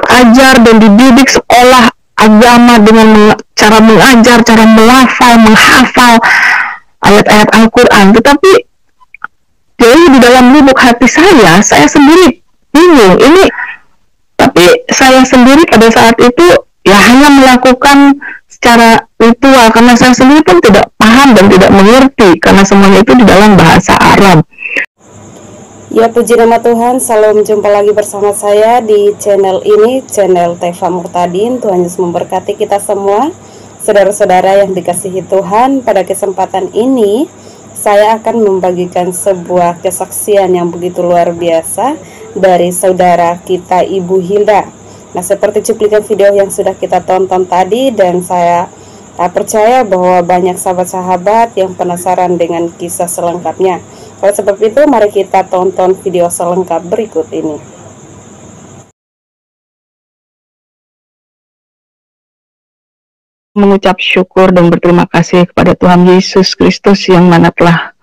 ajar dan dididik sekolah agama dengan cara mengajar, cara melafal, menghafal ayat-ayat Al-Quran. Tetapi jadi di dalam lubuk hati saya sendiri bingung. Tapi saya sendiri pada saat itu ya hanya melakukan secara ritual, karena saya sendiri pun tidak paham dan tidak mengerti, karena semuanya itu di dalam bahasa Arab. Ya, puji nama Tuhan. Salam, jumpa lagi bersama saya di channel ini, channel Teva Murtadin. Tuhan Yesus memberkati kita semua, saudara-saudara yang dikasihi Tuhan. Pada kesempatan ini saya akan membagikan sebuah kesaksian yang begitu luar biasa dari saudara kita, Ibu Hilda. Nah, seperti cuplikan video yang sudah kita tonton tadi, dan saya percaya bahwa banyak sahabat-sahabat yang penasaran dengan kisah selengkapnya. Oleh sebab itu, mari kita tonton video selengkap berikut ini. Mengucap syukur dan berterima kasih kepada Tuhan Yesus Kristus yang mana telah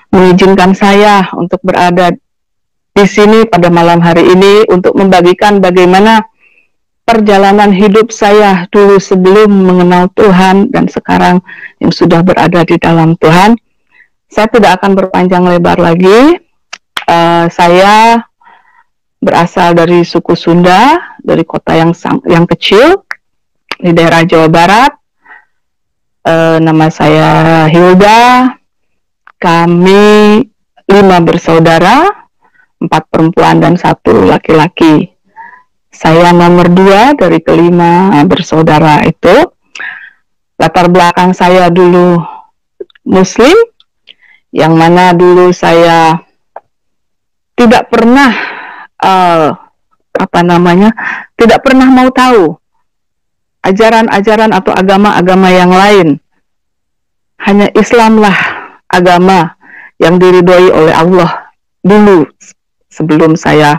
mengizinkan saya untuk berada di sini pada malam hari ini untuk membagikan bagaimana perjalanan hidup saya dulu sebelum mengenal Tuhan dan sekarang yang sudah berada di dalam Tuhan. Saya tidak akan berpanjang lebar lagi. Saya berasal dari suku Sunda, dari kota yang kecil di daerah Jawa Barat. Nama saya Hilda. Kami 5 bersaudara, 4 perempuan dan 1 laki-laki. Saya nomor 2 dari kelima bersaudara itu. Latar belakang saya dulu Muslim, yang mana dulu saya tidak pernah tidak pernah mau tahu ajaran-ajaran atau agama-agama yang lain. Hanya Islamlah agama yang diridhoi oleh Allah dulu sebelum saya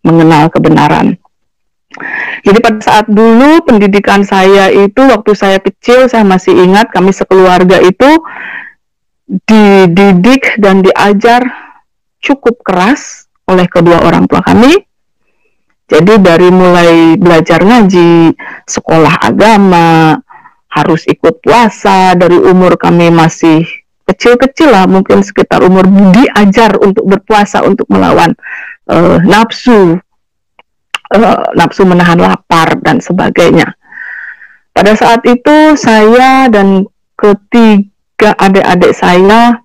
mengenal kebenaran. Jadi pada saat dulu pendidikan saya itu, waktu saya kecil, saya masih ingat kami sekeluarga itu dididik dan diajar cukup keras oleh kedua orang tua kami. Jadi dari mulai belajar ngaji, sekolah agama, harus ikut puasa dari umur kami masih kecil-kecil lah, mungkin sekitar umur diajar untuk berpuasa, untuk melawan nafsu menahan lapar dan sebagainya. Pada saat itu saya dan ketiga adik-adik saya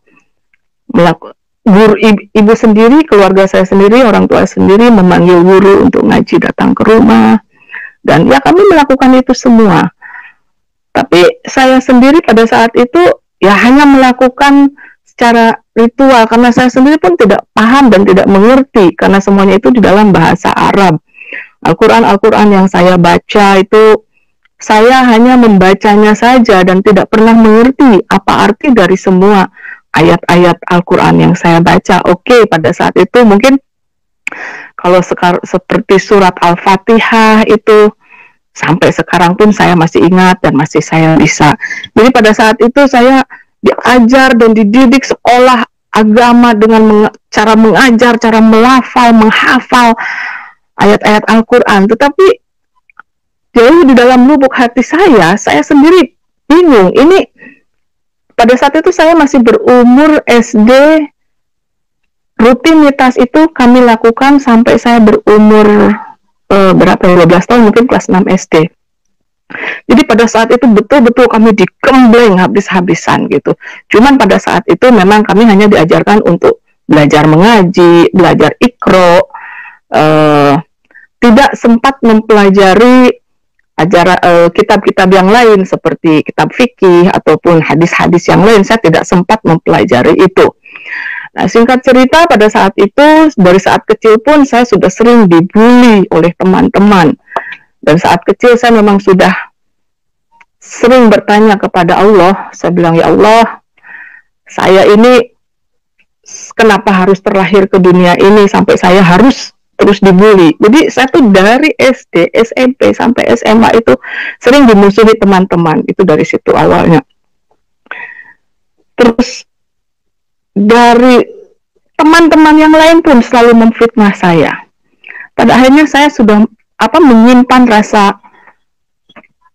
guru, ibu sendiri, keluarga saya sendiri, orang tua sendiri memanggil guru untuk ngaji datang ke rumah, dan ya kami melakukan itu semua. Tapi saya sendiri pada saat itu ya hanya melakukan secara ritual, karena saya sendiri pun tidak paham dan tidak mengerti, karena semuanya itu di dalam bahasa Arab. Al-Quran yang saya baca itu, saya hanya membacanya saja dan tidak pernah mengerti apa arti dari semua ayat-ayat Al-Quran yang saya baca. Oke, pada saat itu mungkin kalau seperti surat Al-Fatihah itu sampai sekarang pun saya masih ingat dan masih saya bisa. Jadi pada saat itu saya diajar dan dididik sekolah agama dengan cara mengajar, cara melafal, menghafal ayat-ayat Al-Quran. Tetapi jauh di dalam lubuk hati saya sendiri bingung. Pada saat itu saya masih berumur SD, rutinitas itu kami lakukan sampai saya berumur 12 tahun, mungkin kelas 6 SD. Jadi pada saat itu betul-betul kami digembleng habis-habisan gitu. Cuman pada saat itu memang kami hanya diajarkan untuk belajar mengaji, belajar Iqra, tidak sempat mempelajari kitab-kitab yang lain seperti kitab fikih ataupun hadis-hadis yang lain. Saya tidak sempat mempelajari itu. Nah, singkat cerita, pada saat itu, dari saat kecil pun saya sudah sering dibully oleh teman-teman. Dan saat kecil saya memang sudah sering bertanya kepada Allah. Saya bilang, ya Allah, saya ini kenapa harus terlahir ke dunia ini sampai saya harus terus dibully. Jadi saya tuh dari SD, SMP sampai SMA itu sering dimusuhi teman-teman. Itu dari situ awalnya. Terus dari teman-teman yang lain pun selalu memfitnah saya. Pada akhirnya saya sudah menyimpan rasa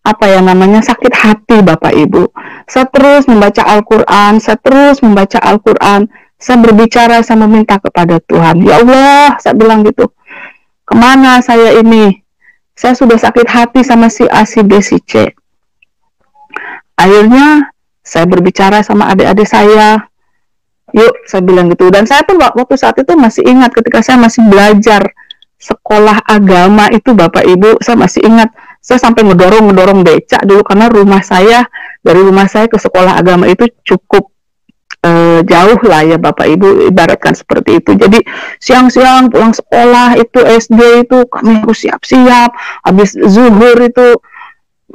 sakit hati Bapak Ibu. Saya terus membaca Al-Quran, saya berbicara, saya meminta kepada Tuhan, ya Allah, saya bilang gitu, kemana saya ini? Saya sudah sakit hati sama si A, si B, si C. Akhirnya saya berbicara sama adik-adik saya, yuk, saya bilang gitu. Dan saya pun waktu saat itu masih ingat ketika saya masih belajar sekolah agama itu Bapak Ibu, saya masih ingat, saya sampai ngedorong becak dulu karena dari rumah saya ke sekolah agama itu cukup jauh lah ya Bapak Ibu, ibaratkan seperti itu. Jadi siang-siang pulang sekolah itu SD itu kami harus siap-siap, habis zuhur itu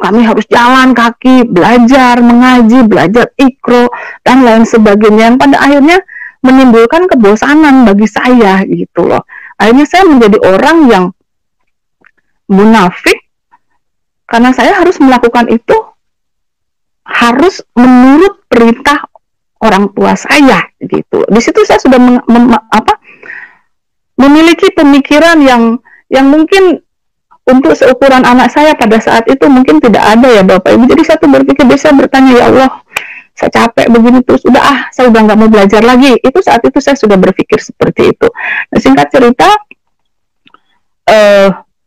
kami harus jalan kaki, belajar, mengaji, belajar ikro, dan lain sebagainya, yang pada akhirnya menimbulkan kebosanan bagi saya gitu loh. Akhirnya saya menjadi orang yang munafik, karena saya harus melakukan itu, harus menurut perintah orang tua saya gitu. Di situ saya sudah memiliki pemikiran yang mungkin untuk seukuran anak saya pada saat itu mungkin tidak ada ya Bapak Ibu. Jadi saya tuh berpikir, bisa bertanya, ya Allah, saya capek begini terus, saya udah nggak mau belajar lagi. Itu saat itu saya sudah berpikir seperti itu. Nah, singkat cerita,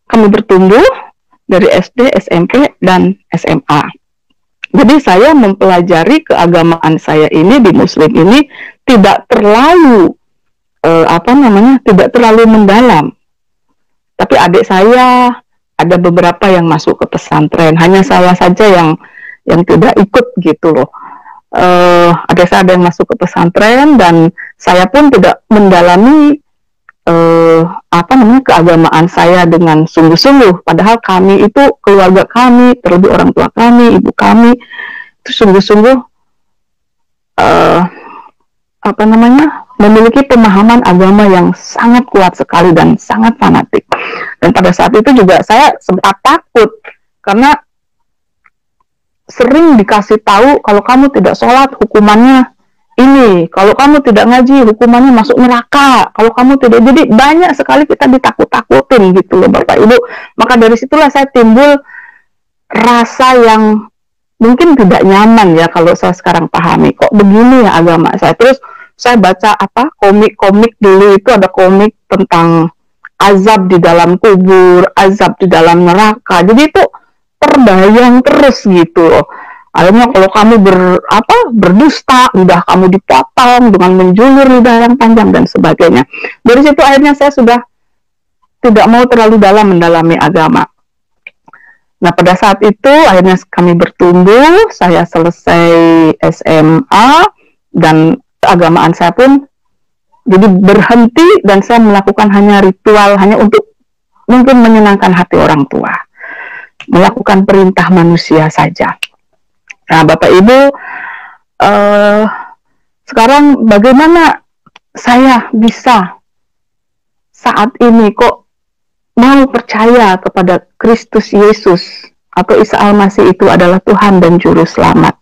kami bertumbuh dari SD, SMP, dan SMA. Jadi saya mempelajari keagamaan saya ini di Muslim ini tidak terlalu tidak terlalu mendalam. Tapi adik saya ada beberapa yang masuk ke pesantren, hanya saya saja yang tidak ikut gitu loh. Adik saya ada yang masuk ke pesantren dan saya pun tidak mendalami keagamaan saya dengan sungguh-sungguh, padahal kami itu, keluarga kami, terlebih orang tua kami, ibu kami itu sungguh-sungguh memiliki pemahaman agama yang sangat kuat sekali dan sangat fanatik. Dan pada saat itu juga saya sempat takut karena sering dikasih tahu, kalau kamu tidak sholat hukumannya ini, kalau kamu tidak ngaji hukumannya masuk neraka, kalau kamu tidak, jadi banyak sekali kita ditakut-takutin gitu loh Bapak Ibu. Maka dari situlah saya timbul rasa yang mungkin tidak nyaman ya kalau saya sekarang pahami, kok begini ya agama saya. Terus saya baca komik-komik dulu, itu ada komik tentang azab di dalam kubur, azab di dalam neraka, jadi itu terbayang terus gitu loh. Akhirnya kalau kamu berdusta, udah kamu dipotong dengan menjulur lidah yang panjang dan sebagainya. Dari situ akhirnya saya sudah tidak mau terlalu dalam mendalami agama. Nah pada saat itu akhirnya kami bertumbuh, saya selesai SMA dan keagamaan saya pun jadi berhenti dan saya melakukan hanya ritual, hanya untuk mungkin menyenangkan hati orang tua, melakukan perintah manusia saja. Nah Bapak Ibu, sekarang bagaimana saya bisa saat ini kok mau percaya kepada Kristus Yesus atau Isa Al-Masih itu adalah Tuhan dan Juru Selamat?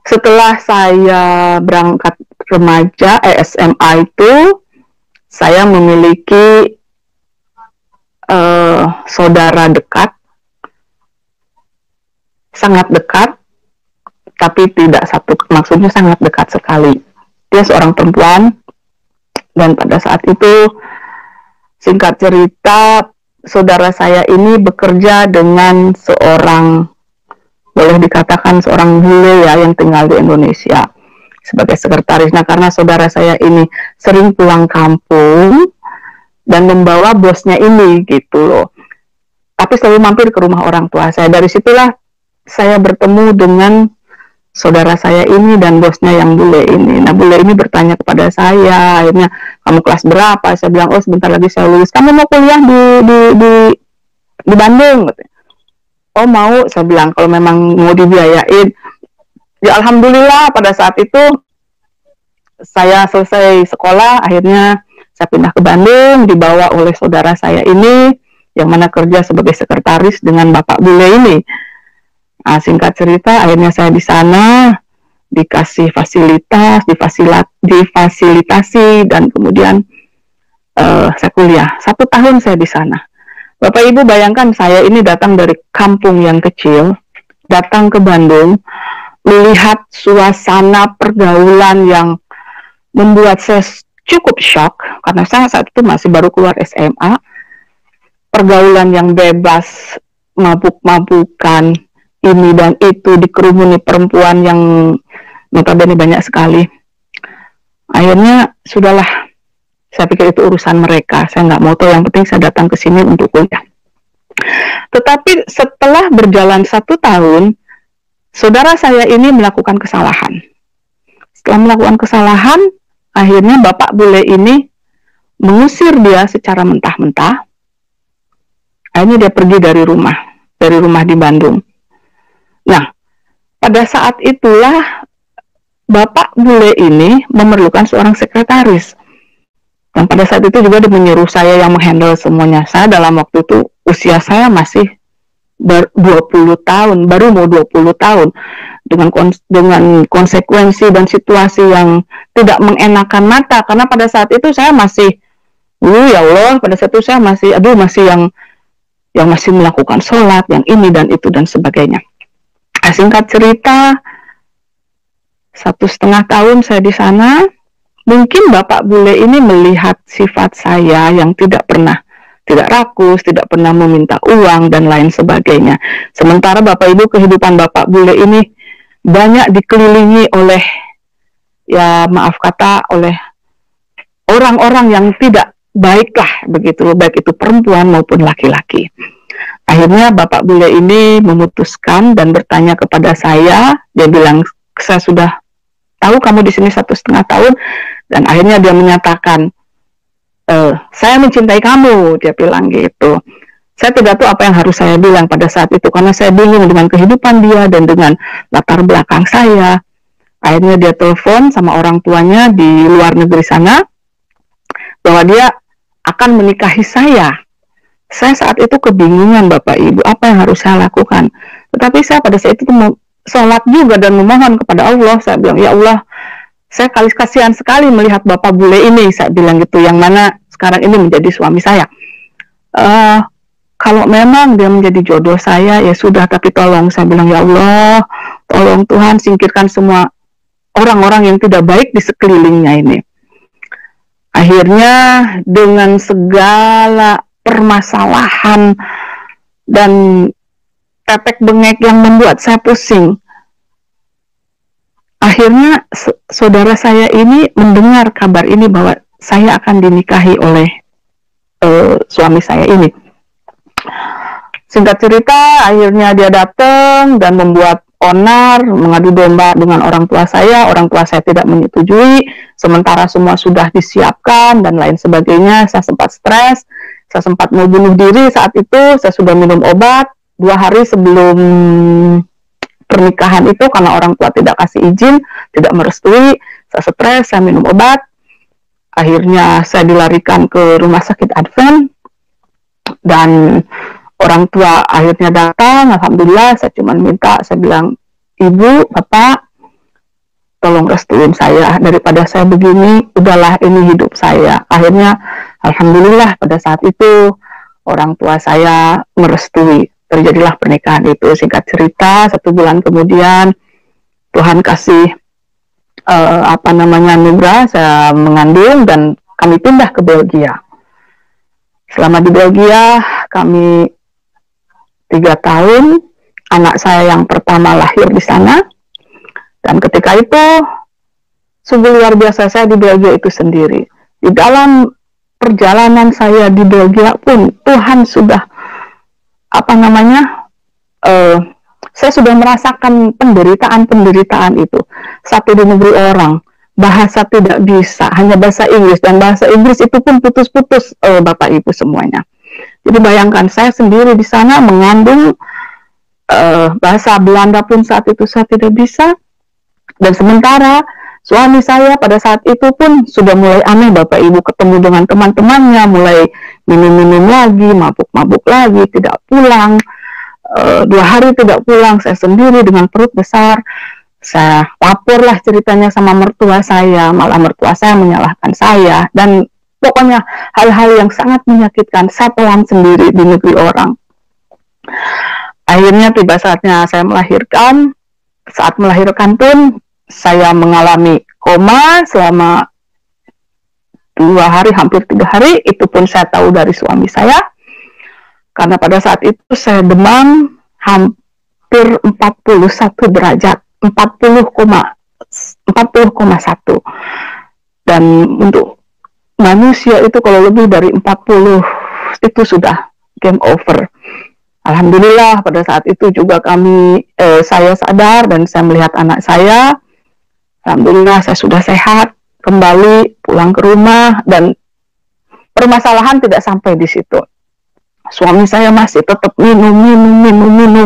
Setelah saya berangkat remaja, SMA itu, saya memiliki saudara dekat, sangat dekat, tapi tidak satu, maksudnya sangat dekat sekali. Dia seorang perempuan, dan pada saat itu, singkat cerita, saudara saya ini bekerja dengan seorang, boleh dikatakan seorang bule ya, yang tinggal di Indonesia sebagai sekretaris. Nah karena saudara saya ini sering pulang kampung dan membawa bosnya ini gitu loh, tapi selalu mampir ke rumah orang tua saya. Dari situlah saya bertemu dengan saudara saya ini dan bosnya yang bule ini. Nah bule ini bertanya kepada saya, akhirnya, kamu kelas berapa? Saya bilang, oh sebentar lagi saya lulus. Kamu mau kuliah di Bandung? Oh mau, saya bilang, kalau memang mau dibiayain. Ya alhamdulillah pada saat itu saya selesai sekolah, akhirnya saya pindah ke Bandung, dibawa oleh saudara saya ini yang mana kerja sebagai sekretaris dengan bapak bule ini. Nah, singkat cerita, akhirnya saya di sana dikasih fasilitas, difasilitasi, dan kemudian saya kuliah. 1 tahun saya di sana. Bapak Ibu bayangkan, saya ini datang dari kampung yang kecil, datang ke Bandung, melihat suasana pergaulan yang membuat saya cukup shock, karena saya saat itu masih baru keluar SMA. Pergaulan yang bebas, mabuk-mabukan, ini dan itu, dikerumuni perempuan yang notabene banyak sekali. Akhirnya sudahlah, saya pikir itu urusan mereka, saya nggak mau tahu, yang penting saya datang ke sini untuk kuliah. Tetapi setelah berjalan 1 tahun, saudara saya ini melakukan kesalahan. Setelah melakukan kesalahan, akhirnya bapak bule ini mengusir dia secara mentah-mentah. Akhirnya dia pergi dari rumah di Bandung. Nah, pada saat itulah bapak bule ini memerlukan seorang sekretaris. Dan pada saat itu juga dia menyuruh saya yang menghandle semuanya. Saya dalam waktu itu, usia saya masih 20 tahun, baru mau 20 tahun. Dengan konsekuensi dan situasi yang tidak mengenakan mata. Karena pada saat itu saya masih, ya Allah, pada saat itu saya masih yang masih melakukan sholat, yang ini dan itu dan sebagainya. Singkat cerita, 1,5 tahun saya di sana. Mungkin bapak bule ini melihat sifat saya yang tidak rakus, tidak pernah meminta uang dan lain sebagainya. Sementara bapak ibu, kehidupan bapak bule ini banyak dikelilingi oleh, ya maaf kata, oleh orang-orang yang tidak baik lah, begitu, baik itu perempuan maupun laki-laki. Akhirnya bapak bule ini memutuskan dan bertanya kepada saya. Dia bilang, saya sudah tahu kamu di sini 1,5 tahun, dan akhirnya dia menyatakan, saya mencintai kamu, dia bilang gitu. Saya tidak tahu apa yang harus saya bilang pada saat itu, karena saya bingung dengan kehidupan dia dan dengan latar belakang saya. Akhirnya dia telepon sama orang tuanya di luar negeri sana, bahwa dia akan menikahi saya. Saya saat itu kebingungan, Bapak Ibu, apa yang harus saya lakukan. Tetapi saya pada saat itu sholat juga dan memohon kepada Allah. Saya bilang, ya Allah, saya kasihan sekali melihat bapak bule ini, saya bilang gitu, yang mana sekarang ini menjadi suami saya. Kalau memang dia menjadi jodoh saya, ya sudah, tapi tolong, saya bilang, ya Allah, tolong Tuhan singkirkan semua orang-orang yang tidak baik di sekelilingnya ini. Akhirnya dengan segala permasalahan dan tetek bengek yang membuat saya pusing, akhirnya saudara saya ini mendengar kabar ini bahwa saya akan dinikahi oleh suami saya ini. Singkat cerita, akhirnya dia datang dan membuat onar, mengadu domba dengan orang tua saya. Orang tua saya tidak menyetujui, sementara semua sudah disiapkan dan lain sebagainya. Saya sempat stres, saya sempat mau bunuh diri saat itu. Saya sudah minum obat 2 hari sebelum pernikahan itu, karena orang tua tidak kasih izin, tidak merestui. Saya stres, saya minum obat. Akhirnya saya dilarikan ke rumah sakit Advent, dan orang tua akhirnya datang. Alhamdulillah, saya cuma minta, saya bilang, Ibu, Bapak, tolong restuin saya, daripada saya begini, udahlah, ini hidup saya. Akhirnya alhamdulillah pada saat itu orang tua saya merestui, terjadilah pernikahan itu. Singkat cerita, 1 bulan kemudian Tuhan kasih anugerah, saya mengandung dan kami pindah ke Belgia. Selama di Belgia kami 3 tahun, anak saya yang pertama lahir di sana. Dan ketika itu sungguh luar biasa saya di Belgia itu sendiri. Di dalam perjalanan saya di Belgia pun Tuhan sudah saya sudah merasakan penderitaan itu. Satu di negeri orang, bahasa tidak bisa, hanya bahasa Inggris, dan bahasa Inggris itu pun putus-putus, Bapak Ibu semuanya. Jadi bayangkan, saya sendiri di sana mengandung, bahasa Belanda pun saat itu saya tidak bisa. Dan sementara suami saya pada saat itu pun sudah mulai aneh, Bapak Ibu, ketemu dengan teman-temannya, mulai minum-minum lagi, mabuk-mabuk lagi, tidak pulang. 2 hari tidak pulang, saya sendiri dengan perut besar. Saya laporlah ceritanya sama mertua saya, malah mertua saya menyalahkan saya. Dan Pokoknya hal-hal yang sangat menyakitkan, saya telan sendiri di negeri orang. Akhirnya tiba saatnya saya melahirkan. Saat melahirkan pun saya mengalami koma selama 2 hari, hampir 3 hari. Itu pun saya tahu dari suami saya, karena pada saat itu saya demam hampir 41 derajat, 40,1. Dan untuk manusia itu kalau lebih dari 40 itu sudah game over. Alhamdulillah pada saat itu juga saya sadar dan saya melihat anak saya. Alhamdulillah saya sudah sehat, kembali pulang ke rumah, dan permasalahan tidak sampai di situ. Suami saya masih tetap minum,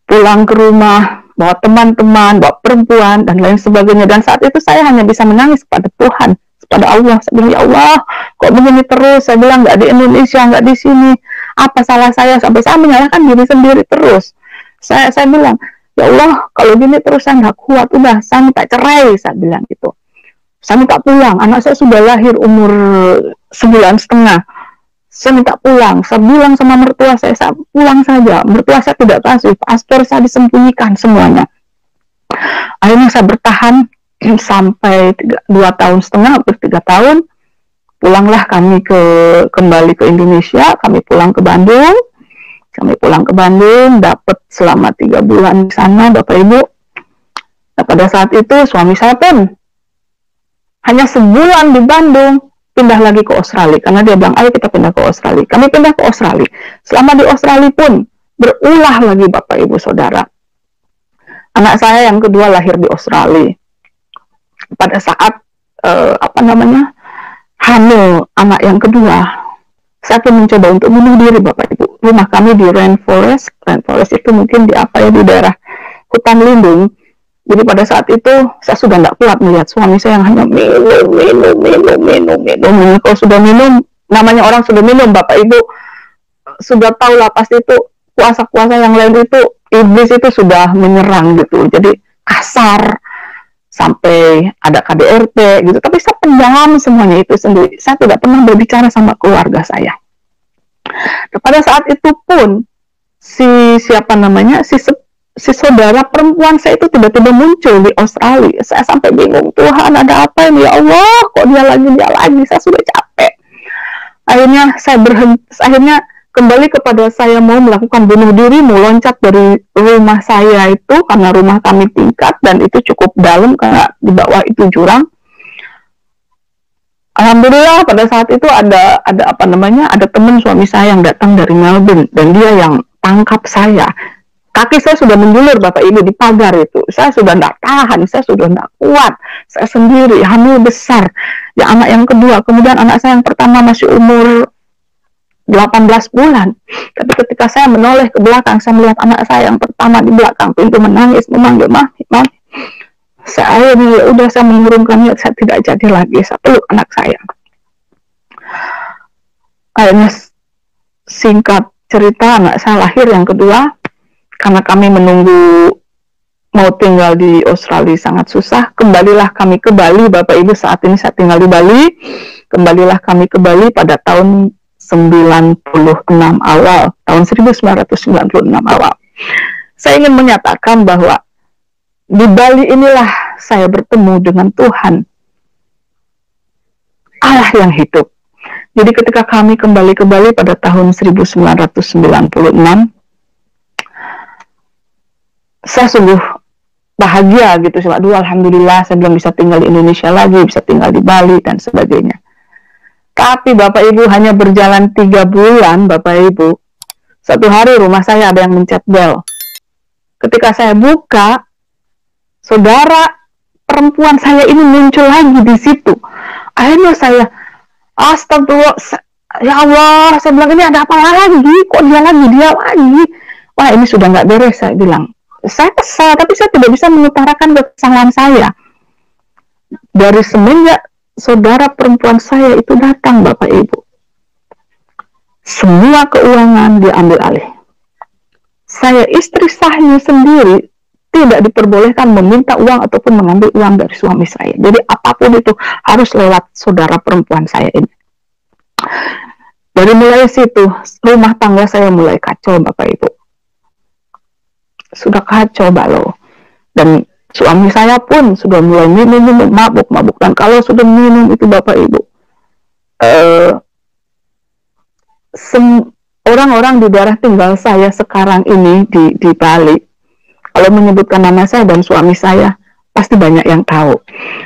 pulang ke rumah, bawa teman-teman, bawa perempuan, dan lain sebagainya. Dan saat itu saya hanya bisa menangis kepada Tuhan, kepada Allah. Saya bilang, ya Allah, kok begini terus? Saya bilang, nggak di Indonesia, nggak di sini. Apa salah saya? Sampai saya menyalahkan diri sendiri terus. Saya bilang, ya Allah, kalau gini terus saya nggak kuat, udah, saya minta cerai. Saya bilang gitu. Saya minta pulang. Anak saya sudah lahir umur 9,5. Saya minta pulang. Saya bilang sama mertua saya pulang saja. Mertua saya tidak kasih. Paspor saya disembunyikan semuanya. Akhirnya saya bertahan sampai 2,5 tahun, hampir 3 tahun. Pulanglah kami kembali ke Indonesia. Kami pulang ke Bandung. Dapat selama 3 bulan di sana, Bapak Ibu. Nah, pada saat itu suami saya pun hanya sebulan di Bandung, pindah lagi ke Australia, karena dia bilang, ayo kita pindah ke Australia. Kami pindah ke Australia. Selama di Australia pun berulah lagi, Bapak Ibu Saudara. Anak saya yang kedua lahir di Australia. Pada saat hamil anak yang kedua, saya pun mencoba untuk bunuh diri, Bapak Ibu. Rumah kami di Rainforest itu mungkin di daerah hutan lindung. Jadi pada saat itu saya sudah tidak kuat melihat suami saya yang hanya minum. Kalau sudah minum, namanya orang sudah minum, Bapak Ibu sudah tahu lah pasti itu kuasa-kuasa yang lain itu, iblis itu sudah menyerang gitu. Jadi kasar, sampai ada KDRT gitu. Tapi saya pendam semuanya itu sendiri. Saya tidak pernah berbicara sama keluarga saya. Nah, pada saat itu pun si saudara perempuan saya itu tiba-tiba muncul di Australia. Saya sampai bingung, Tuhan ada apa ini, ya Allah, kok dia lagi, saya sudah capek. Akhirnya kembali kepada saya mau melakukan bunuh diri, mau loncat dari rumah saya itu, karena rumah kami tingkat dan itu cukup dalam karena di bawah itu jurang. Alhamdulillah pada saat itu ada teman suami saya yang datang dari Melbourne, dan dia yang tangkap saya. Kaki saya sudah menjulur, Bapak Ibu, di pagar itu. Saya sudah tidak tahan, saya sudah tidak kuat. Saya sendiri, hamil besar. Ya, anak yang kedua, kemudian anak saya yang pertama masih umur 18 bulan. Tapi ketika saya menoleh ke belakang, saya melihat anak saya yang pertama di belakang pintu menangis, memanggil mami. Saya mengurungkan niat, saya tidak jadi lagi. Saya peluk anak saya. Akhirnya singkat cerita, anak saya lahir yang kedua. Karena kami menunggu mau tinggal di Australia sangat susah, kembalilah kami ke Bali, Bapak Ibu. Saat ini saya tinggal di Bali. Kembalilah kami ke Bali pada tahun 1996 awal. Saya ingin menyatakan bahwa di Bali inilah saya bertemu dengan Tuhan, Allah yang hidup. Jadi ketika kami kembali ke Bali pada tahun 1996, saya sungguh bahagia gitu. Aduh, alhamdulillah saya belum bisa tinggal di Indonesia lagi, bisa tinggal di Bali dan sebagainya. Tapi Bapak Ibu, hanya berjalan 3 bulan, Bapak Ibu, satu hari rumah saya ada yang mencet bel. Ketika saya buka, saudara perempuan saya ini muncul lagi di situ. Akhirnya saya, astagfirullah, ya Allah, saya bilang, ini ada apa lagi? Kok dia lagi? Wah, ini sudah nggak beres, saya bilang. Saya kesal, tapi saya tidak bisa mengutarakan kesalahan saya. Dari semenjak saudara perempuan saya itu datang, Bapak Ibu, semua keuangan diambil alih. Saya istri sahnya sendiri tidak diperbolehkan meminta uang ataupun mengambil uang dari suami saya. Jadi apapun itu harus lewat saudara perempuan saya ini. Dari mulai situ, rumah tangga saya mulai kacau, Bapak Ibu. Sudah kacau balau. Dan suami saya pun sudah mulai minum, mabuk. Dan kalau sudah minum itu, Bapak Ibu, orang-orang di daerah tinggal saya sekarang ini di Bali, kalau menyebutkan nama saya dan suami saya, pasti banyak yang tahu.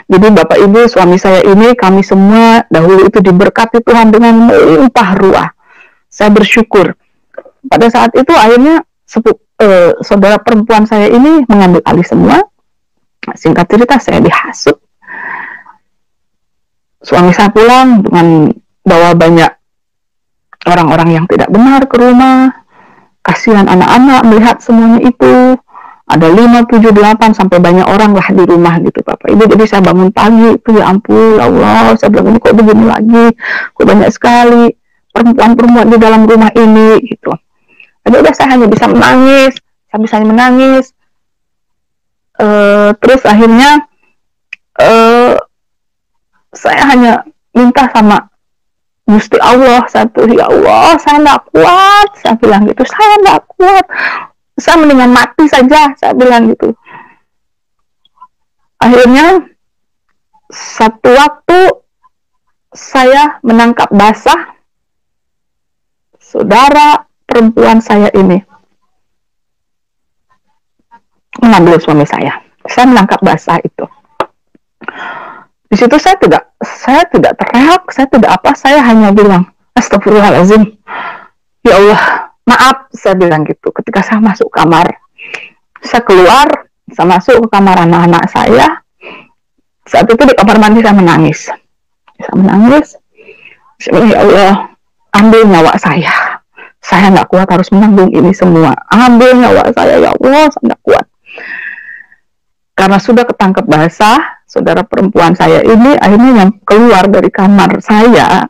Jadi Bapak Ibu, suami saya ini, kami semua dahulu itu diberkati Tuhan dengan melimpah ruah. Saya bersyukur. Pada saat itu akhirnya saudara perempuan saya ini mengambil alih semua. Singkat cerita, saya dihasut. Suami saya pulang dengan bawa banyak orang-orang yang tidak benar ke rumah. Kasihan anak-anak melihat semuanya itu. Ada 5, 7, 8 sampai banyak orang lah di rumah gitu, Bapak Ibu. Jadi saya bangun pagi itu, ya ampun, ya Allah, saya bilang ini kok begini lagi, kok banyak sekali perempuan-perempuan di dalam rumah ini gitu. Jadi udah saya hanya bisa menangis, terus akhirnya saya hanya minta sama Gusti Allah satu, ya Allah, saya nggak kuat, saya bilang gitu, saya nggak kuat, saya mendingan mati saja, saya bilang gitu. Akhirnya satu waktu saya menangkap basah saudara perempuan saya ini mengambil suami saya. Saya menangkap basah itu. Di situ saya tidak teriak, saya tidak apa, saya hanya bilang, astagfirullahaladzim, ya Allah, maaf, saya bilang gitu. Ketika saya masuk kamar, saya keluar, saya masuk ke kamar anak-anak saya. Saat itu di kamar mandi saya menangis. Saya bilang, ya Allah, ambil nyawa saya. Saya nggak kuat harus menanggung ini semua. Ambil nyawa saya, ya Allah, saya nggak kuat. Karena sudah ketangkep basah, saudara perempuan saya ini akhirnya yang keluar dari kamar saya,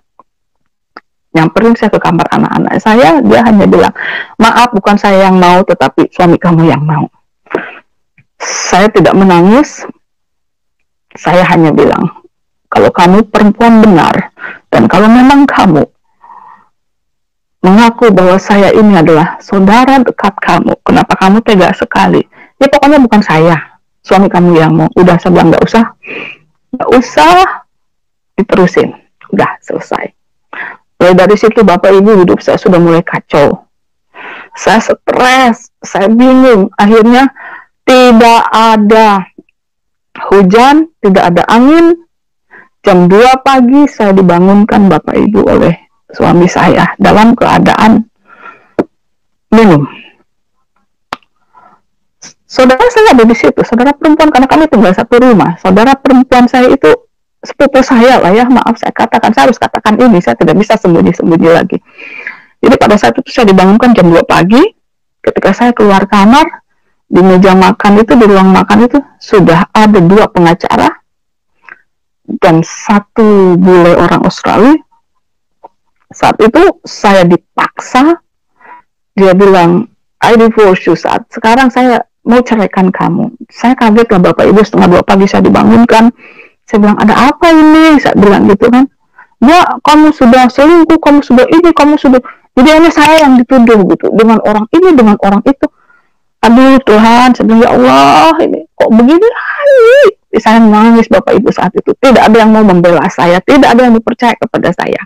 nyamperin saya ke kamar anak-anak saya, dia hanya bilang, maaf, bukan saya yang mau, tetapi suami kamu yang mau. Saya tidak menangis, saya hanya bilang, kalau kamu perempuan benar, dan kalau memang kamu mengaku bahwa saya ini adalah saudara dekat kamu, kenapa kamu tega sekali? Ya pokoknya bukan saya, suami kamu yang mau. Udah, saya bilang, nggak usah diterusin, udah selesai. Mulai dari situ Bapak Ibu, hidup saya sudah mulai kacau. Saya stres, saya bingung. Akhirnya tidak ada hujan, tidak ada angin. Jam 2 pagi saya dibangunkan Bapak Ibu oleh suami saya dalam keadaan minum. Saudara saya ada di situ, saudara perempuan, karena kami tinggal satu rumah. Saudara perempuan saya itu sepupu saya lah ya, maaf saya katakan, saya harus katakan ini, saya tidak bisa sembunyi-sembunyi lagi. Jadi pada saat itu saya dibangunkan jam 2 pagi, ketika saya keluar kamar, di meja makan itu, di ruang makan itu, sudah ada 2 pengacara, dan 1 bule orang Australia. Saat itu saya dipaksa, dia bilang, I divorce you, saat sekarang saya mau ceraikan kamu. Saya kaget lah Bapak Ibu, setengah 2 pagi saya dibangunkan. Saya bilang, ada apa ini? Saya bilang gitu kan. Ya, kamu sudah selingkuh, kamu sudah ini, kamu sudah. Jadi hanya saya yang dituduh gitu. Dengan orang ini, dengan orang itu. Aduh Tuhan, saya bilang, ya Allah, ini kok begini lagi? Saya menangis Bapak Ibu saat itu. Tidak ada yang mau membela saya. Tidak ada yang dipercaya kepada saya.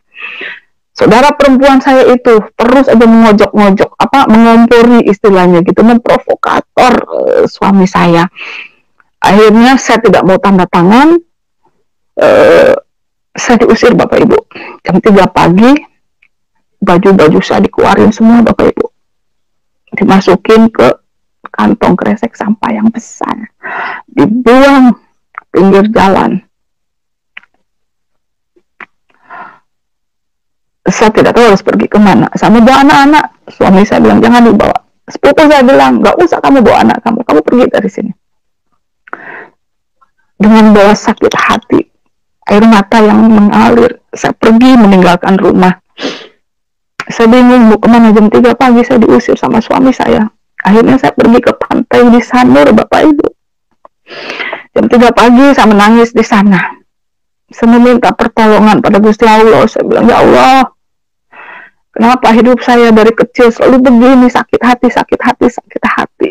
Saudara perempuan saya itu terus aja mengojok-ngojok, mengompori istilahnya gitu, memprovokator suami saya. Akhirnya saya tidak mau tanda tangan, saya diusir Bapak Ibu. Jam 3 pagi, baju-baju saya dikeluarin semua Bapak Ibu. Dimasukin ke kantong kresek sampah yang besar. Dibuang pinggir jalan. Saya tidak tahu harus pergi kemana. Saya mau bawa anak-anak. Suami saya bilang, jangan dibawa. Sepupu saya bilang, gak usah kamu bawa anak kamu. Kamu pergi dari sini. Dengan bawa sakit hati, air mata yang mengalir, saya pergi meninggalkan rumah. Saya bingung mau kemana. Jam 3 pagi saya diusir sama suami saya. Akhirnya saya pergi ke pantai di Sanur, Bapak Ibu. Jam 3 pagi saya menangis di sana. Saya meminta pertolongan pada Gusti Allah. Saya bilang, ya Allah, kenapa hidup saya dari kecil selalu begini, sakit hati, sakit hati, sakit hati.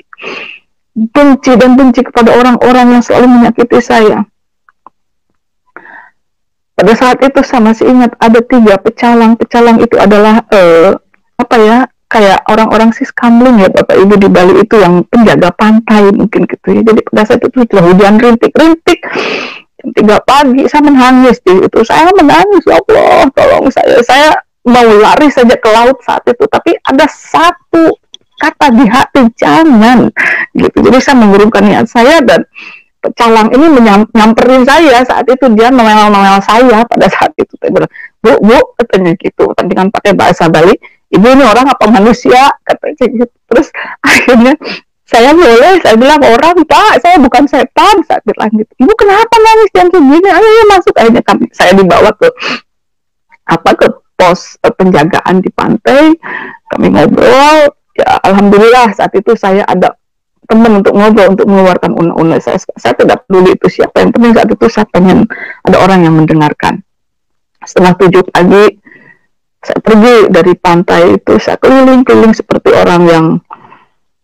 Benci dan benci kepada orang-orang yang selalu menyakiti saya. Pada saat itu saya masih ingat ada 3 pecalang. Pecalang itu adalah kayak orang-orang siskamling ya Bapak Ibu di Bali itu, yang penjaga pantai mungkin gitu ya. Jadi pada saat itu sudah hujan rintik-rintik, jam 3 pagi saya menangis di itu. Saya menangis, ya Allah tolong saya mau lari saja ke laut saat itu, tapi ada satu kata di hati, jangan gitu. Jadi saya mengurungkan niat saya, dan pecalang ini nyamperin saya saat itu. Dia noel saya pada saat itu. Saya bilang, bu katanya gitu, dengan pakai bahasa Bali, ibu ini orang apa manusia, katanya gitu. Terus akhirnya saya bilang, orang Pak, saya bukan setan, saya bilang gitu. Ibu kenapa nangis jam segini, ayo masuk. Akhirnya saya dibawa ke pos penjagaan di pantai. Kami ngobrol, ya alhamdulillah saat itu saya ada teman untuk ngobrol, untuk mengeluarkan unek-unek. Saya tidak peduli itu siapa, yang penting saat itu saya pengen ada orang yang mendengarkan. Setengah 7 pagi saya pergi dari pantai itu, saya keliling-keliling seperti orang yang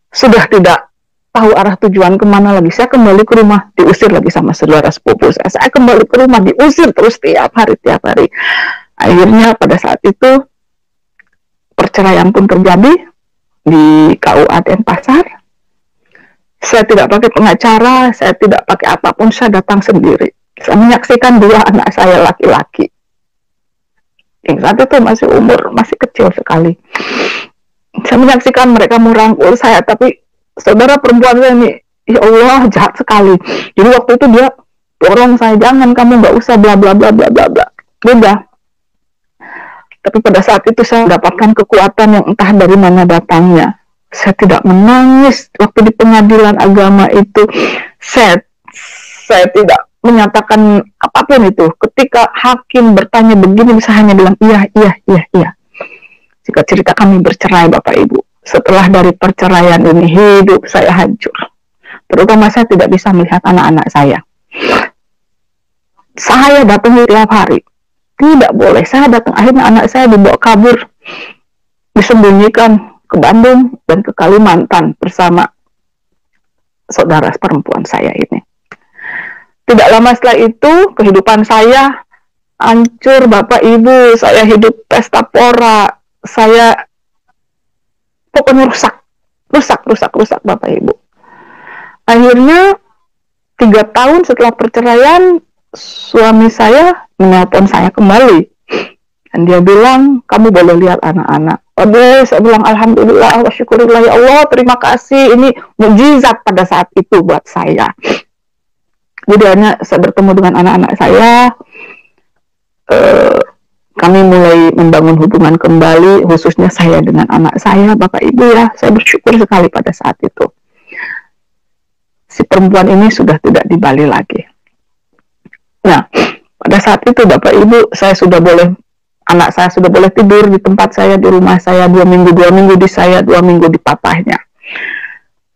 sudah tidak tahu arah tujuan kemana lagi. Saya kembali ke rumah, diusir lagi sama saudara sepupu saya. Saya kembali ke rumah, diusir terus tiap hari. Akhirnya pada saat itu perceraian pun terjadi di KUA Denpasar. Saya tidak pakai pengacara, saya tidak pakai apapun, saya datang sendiri. Saya menyaksikan 2 anak saya laki-laki. Yang satu itu masih kecil sekali. Saya menyaksikan mereka merangkul saya, tapi saudara perempuan saya ini, ya Allah, jahat sekali. Jadi waktu itu dia dorong saya, jangan, kamu nggak usah bla bla bla bla bla bla. Udah. Tapi pada saat itu saya mendapatkan kekuatan yang entah dari mana datangnya. Saya tidak menangis waktu di pengadilan agama itu. Saya tidak menyatakan apapun itu. Ketika hakim bertanya begini, saya hanya bilang iya. Jika cerita kami bercerai Bapak Ibu, setelah dari perceraian ini hidup saya hancur. Terutama saya tidak bisa melihat anak-anak saya. Saya datang tiap hari. Tidak boleh, saya datang. Akhirnya anak saya dibawa kabur, disembunyikan ke Bandung dan ke Kalimantan bersama saudara perempuan saya ini. Tidak lama setelah itu, kehidupan saya hancur Bapak Ibu. Saya hidup pesta pora. Saya pokoknya rusak Bapak Ibu. Akhirnya 3 tahun setelah perceraian, suami saya menelpon saya kembali, dan dia bilang, kamu boleh lihat anak-anak. Aduh, saya bilang alhamdulillah, wa syukurillah, ya Allah, terima kasih, ini mukjizat pada saat itu buat saya. Jadi hanya saya bertemu dengan anak-anak saya, kami mulai membangun hubungan kembali, khususnya saya dengan anak saya, Bapak Ibu ya. Saya bersyukur sekali pada saat itu. Si perempuan ini sudah tidak di Bali lagi. Nah, pada saat itu Bapak Ibu, anak saya sudah boleh tidur di tempat saya, di rumah saya 2 minggu di saya, 2 minggu di papahnya.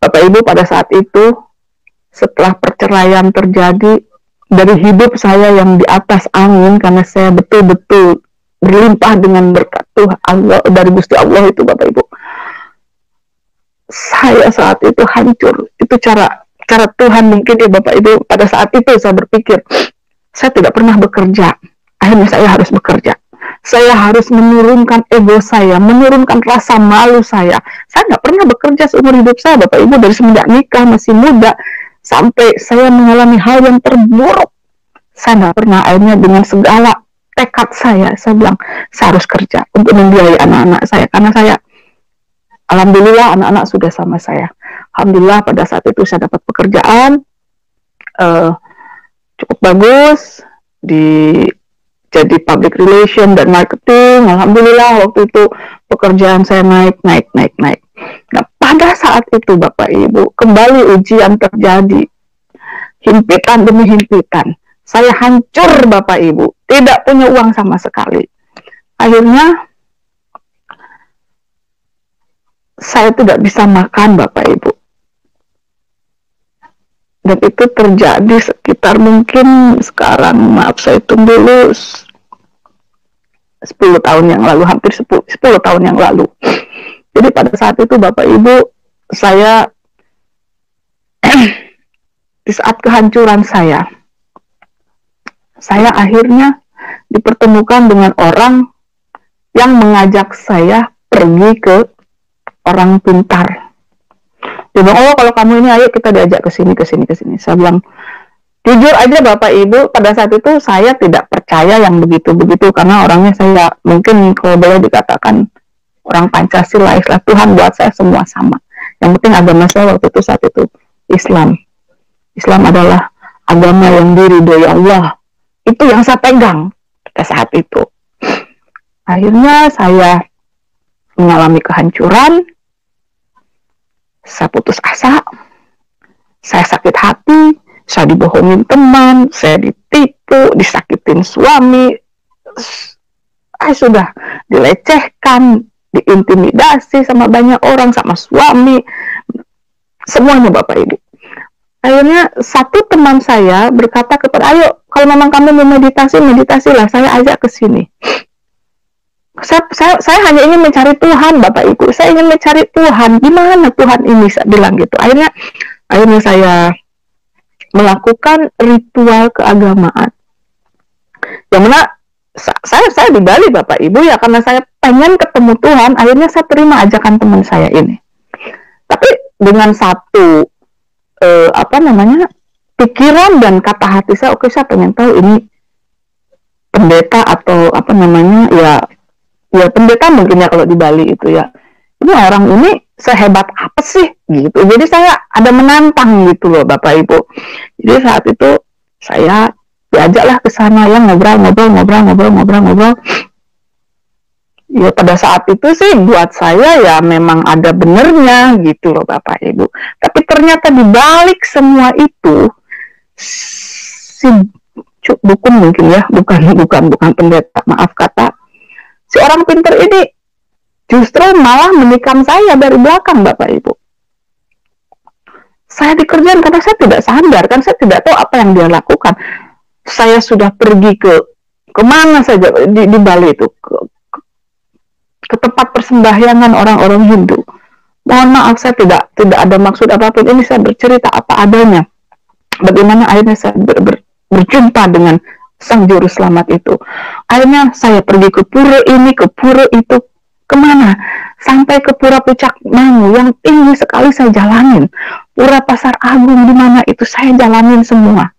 Bapak Ibu, pada saat itu, setelah perceraian terjadi, dari hidup saya yang di atas angin, karena saya betul-betul berlimpah dengan berkat Tuhan Allah, dari Gusti Allah itu Bapak Ibu, saya saat itu hancur. Itu cara Tuhan mungkin ya Bapak Ibu. Pada saat itu saya berpikir, saya tidak pernah bekerja, akhirnya saya harus bekerja. Saya harus menurunkan ego saya, menurunkan rasa malu saya. Saya nggak pernah bekerja seumur hidup saya Bapak Ibu, dari semenjak nikah masih muda sampai saya mengalami hal yang terburuk. Saya nggak pernah. Akhirnya dengan segala tekad saya bilang, saya harus kerja untuk membiayai anak-anak saya, karena saya, alhamdulillah anak-anak sudah sama saya. Alhamdulillah pada saat itu saya dapat pekerjaan cukup bagus jadi public relation dan marketing. Alhamdulillah waktu itu pekerjaan saya naik. Nah, pada saat itu Bapak Ibu, kembali ujian terjadi, himpitan demi himpitan. Saya hancur Bapak Ibu, tidak punya uang sama sekali. Akhirnya saya tidak bisa makan, Bapak Ibu. Dan itu terjadi sekitar mungkin sekarang, maaf saya hitung dulu, 10 tahun yang lalu, hampir 10 tahun yang lalu. Jadi pada saat itu Bapak Ibu, saya di saat kehancuran saya akhirnya dipertemukan dengan orang yang mengajak saya pergi ke orang pintar. Dia bilang, oh kalau kamu ini ayo kita diajak ke sini. Saya bilang, jujur aja Bapak Ibu, pada saat itu saya tidak percaya yang begitu-begitu, karena orangnya saya mungkin kalau boleh dikatakan orang Pancasila, Islam, Tuhan buat saya semua sama. Yang penting agama saya waktu itu saat itu Islam. Islam adalah agama yang diridhoi Allah. Itu yang saya pegang pada saat itu. Akhirnya saya mengalami kehancuran, saya putus asa, saya sakit hati, saya dibohongin teman, saya ditipu, disakitin suami, saya sudah dilecehkan, diintimidasi sama banyak orang, sama suami, semuanya Bapak Ibu. Akhirnya satu teman saya berkata kepada, ayo kalau memang kamu mau meditasilah, saya ajak ke sini. Saya hanya ingin mencari Tuhan Bapak Ibu, saya ingin mencari Tuhan, gimana Tuhan ini, saya bilang gitu. Akhirnya saya melakukan ritual keagamaan, yang mana saya di Bali Bapak Ibu ya, karena saya pengen ketemu Tuhan. Akhirnya saya terima ajakan teman saya ini, tapi dengan satu pikiran dan kata hati saya, oke, saya pengen tahu ini pendeta atau ya pendeta mungkin ya kalau di Bali itu ya, ini orang ini sehebat apa sih gitu. Jadi saya ada menantang gitu loh Bapak Ibu. Jadi saat itu saya diajaklah ke sana, ya ngobrol. Ya pada saat itu sih buat saya ya memang ada benernya gitu loh Bapak Ibu. Tapi ternyata di balik semua itu si dukun mungkin ya, bukan pendeta, maaf kata, si orang pintar ini justru malah menikam saya dari belakang Bapak Ibu. Saya dikerjain karena saya tidak sadar, kan saya tidak tahu apa yang dia lakukan. Saya sudah pergi ke mana saja di Bali itu, ke tempat persembahyangan orang-orang Hindu. Mohon maaf, saya tidak ada maksud apapun. Ini saya bercerita apa adanya. Bagaimana akhirnya saya berjumpa dengan sang juru selamat itu. Akhirnya saya pergi ke pura ini, ke pura itu, kemana? Sampai ke pura Pucak Mangu yang tinggi sekali saya jalanin. Pura Pasar Agung di mana itu saya jalanin semua.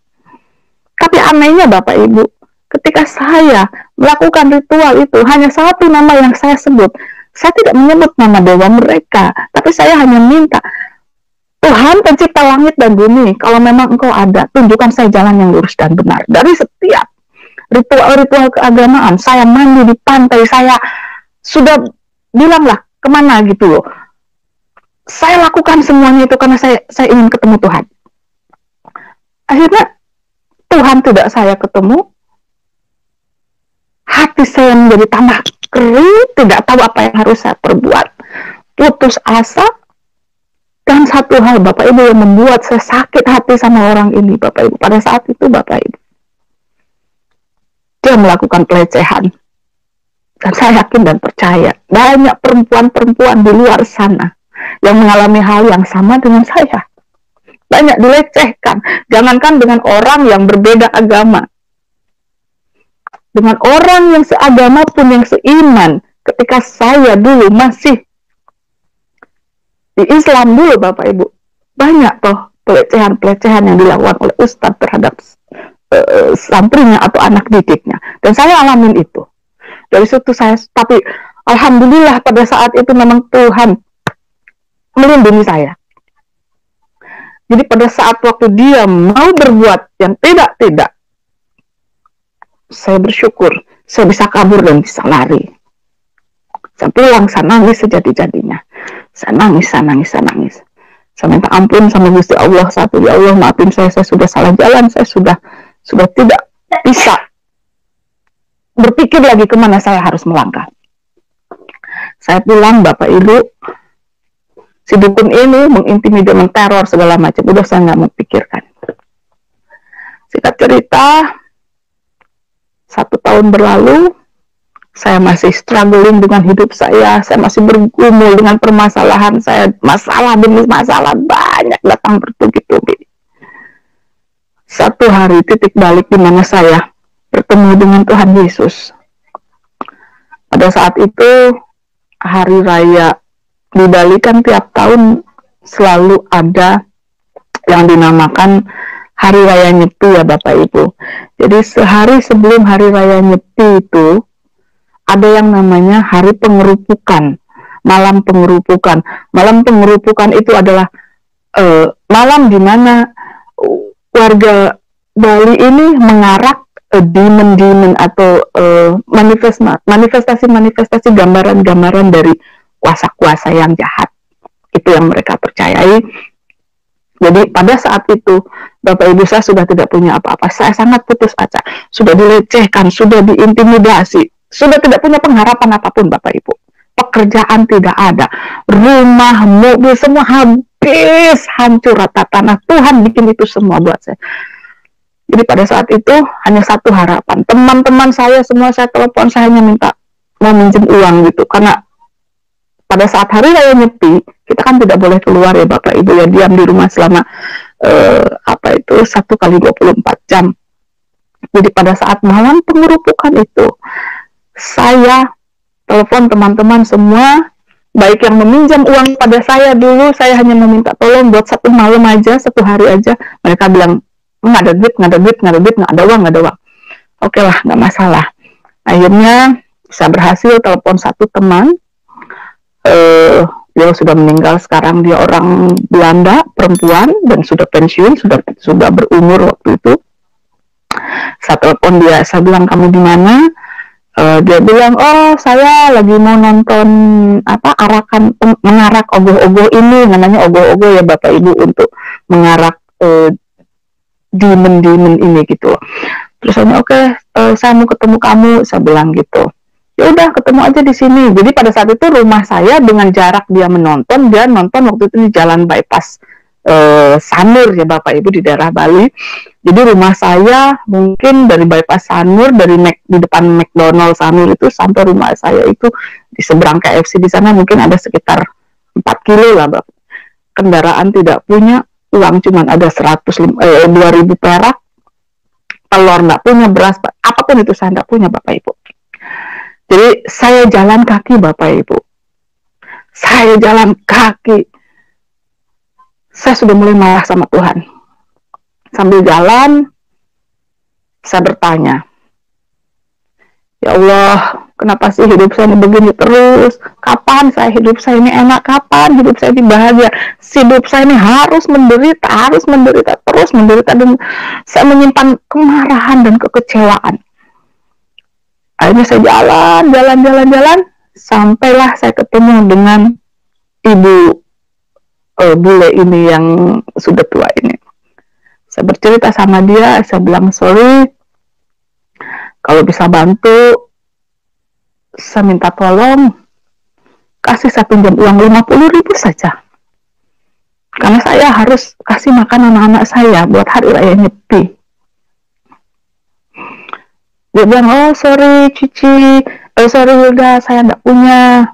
Tapi anehnya Bapak Ibu, ketika saya melakukan ritual itu, hanya satu nama yang saya sebut. Saya tidak menyebut nama dewa mereka, tapi saya hanya minta, Tuhan pencipta langit dan bumi, kalau memang Engkau ada, tunjukkan saya jalan yang lurus dan benar. Dari setiap ritual-ritual keagamaan, saya mandi di pantai, saya sudah bilanglah kemana gitu loh. Saya lakukan semuanya itu karena saya ingin ketemu Tuhan. Akhirnya Tuhan tidak saya ketemu, hati saya menjadi tambah kering, tidak tahu apa yang harus saya perbuat, putus asa. Dan satu hal Bapak Ibu yang membuat saya sakit hati sama orang ini Bapak Ibu, pada saat itu Bapak Ibu, dia melakukan pelecehan. Dan saya yakin dan percaya banyak perempuan-perempuan di luar sana yang mengalami hal yang sama dengan saya. Banyak dilecehkan, jangankan dengan orang yang berbeda agama, dengan orang yang seagama pun, yang seiman. Ketika saya dulu masih di Islam dulu Bapak Ibu, banyak toh pelecehan-pelecehan yang dilakukan oleh ustadz terhadap santrinya atau anak didiknya, dan saya alamin itu. Dari situ tapi alhamdulillah pada saat itu memang Tuhan melindungi saya. Jadi pada saat waktu dia mau berbuat yang tidak, saya bersyukur saya bisa kabur dan bisa lari. Saya pulang, saya nangis sejadi-jadinya. Saya nangis. Saya minta ampun sama Gusti Allah satu, ya Allah maafin saya sudah salah jalan, saya sudah tidak bisa berpikir lagi kemana saya harus melangkah. Saya pulang Bapak Ibu, Si dukun ini mengintimidasi, menteror segala macam. Udah saya nggak mau pikirkan. Singkat cerita, 1 tahun berlalu, saya masih struggling dengan hidup saya masih bergumul dengan permasalahan saya, masalah demi masalah banyak datang bertubi-tubi. Satu hari titik balik di mana saya bertemu dengan Tuhan Yesus. Pada saat itu, hari raya di Bali kan tiap tahun selalu ada yang dinamakan Hari Raya Nyepi ya Bapak Ibu. Jadi sehari sebelum Hari Raya Nyepi itu ada yang namanya Hari Pengerupukan, Malam Pengerupukan. Malam Pengerupukan itu adalah malam di mana warga Bali ini mengarak demon-demon atau manifestasi-manifestasi gambaran-gambaran dari kuasa-kuasa yang jahat. Itu yang mereka percayai. Jadi pada saat itu Bapak Ibu, saya sudah tidak punya apa-apa. Saya sangat putus asa, sudah dilecehkan, sudah diintimidasi, sudah tidak punya pengharapan apapun Bapak Ibu. Pekerjaan tidak ada, rumah, mobil semua habis, hancur rata tanah. Tuhan bikin itu semua buat saya. Jadi pada saat itu hanya satu harapan. Teman-teman saya semua saya telepon, saya hanya minta mau minjem uang gitu. Karena pada saat Hari Raya Nyepi, kita kan tidak boleh keluar ya Bapak Ibu, ya diam di rumah selama 1 kali 24 jam. Jadi pada saat malam pengerupukan itu, saya telepon teman-teman semua, baik yang meminjam uang pada saya dulu, saya hanya meminta tolong buat 1 malam aja, 1 hari aja. Mereka bilang, nggak ada duit, nggak ada uang. Oke lah, nggak masalah. Akhirnya saya berhasil telepon satu teman. Dia sudah meninggal sekarang, dia orang Belanda, perempuan, dan sudah pensiun, sudah berumur waktu itu. Saya telepon dia, saya bilang, kamu di mana? Dia bilang, oh saya lagi mau nonton mengarak ogoh-ogoh ini, namanya ogoh-ogoh ya Bapak Ibu, untuk mengarak demon-demon ini gitu. Terus saya oke, saya mau ketemu kamu, saya bilang gitu. Ya udah, ketemu aja di sini. Jadi pada saat itu rumah saya dengan jarak dia nonton waktu itu di jalan bypass Sanur ya Bapak Ibu, di daerah Bali. Jadi rumah saya mungkin dari bypass Sanur, di depan McDonald Sanur itu sampai rumah saya itu di seberang KFC di sana mungkin ada sekitar 4 kilo lah Bapak. Kendaraan tidak punya, uang cuma ada 2.000 perak, telur nggak punya, beras, apapun itu saya nggak punya Bapak Ibu. Jadi saya jalan kaki Bapak Ibu. Saya jalan kaki. Saya sudah mulai marah sama Tuhan. Sambil jalan, saya bertanya, ya Allah, kenapa sih hidup saya ini begini terus? Kapan hidup saya ini enak? Kapan hidup saya ini bahagia? Hidup saya ini harus menderita, terus menderita, dan saya menyimpan kemarahan dan kekecewaan. Akhirnya saya jalan, sampailah saya ketemu dengan ibu bule ini yang sudah tua ini. Saya bercerita sama dia, saya bilang, sorry, kalau bisa bantu, saya minta tolong, kasih saya pinjam uang 50.000 saja. Karena saya harus kasih makan anak-anak saya buat Hari Raya Nyepi. Dia bilang, oh sorry Cici, sorry Hilda, saya nggak punya.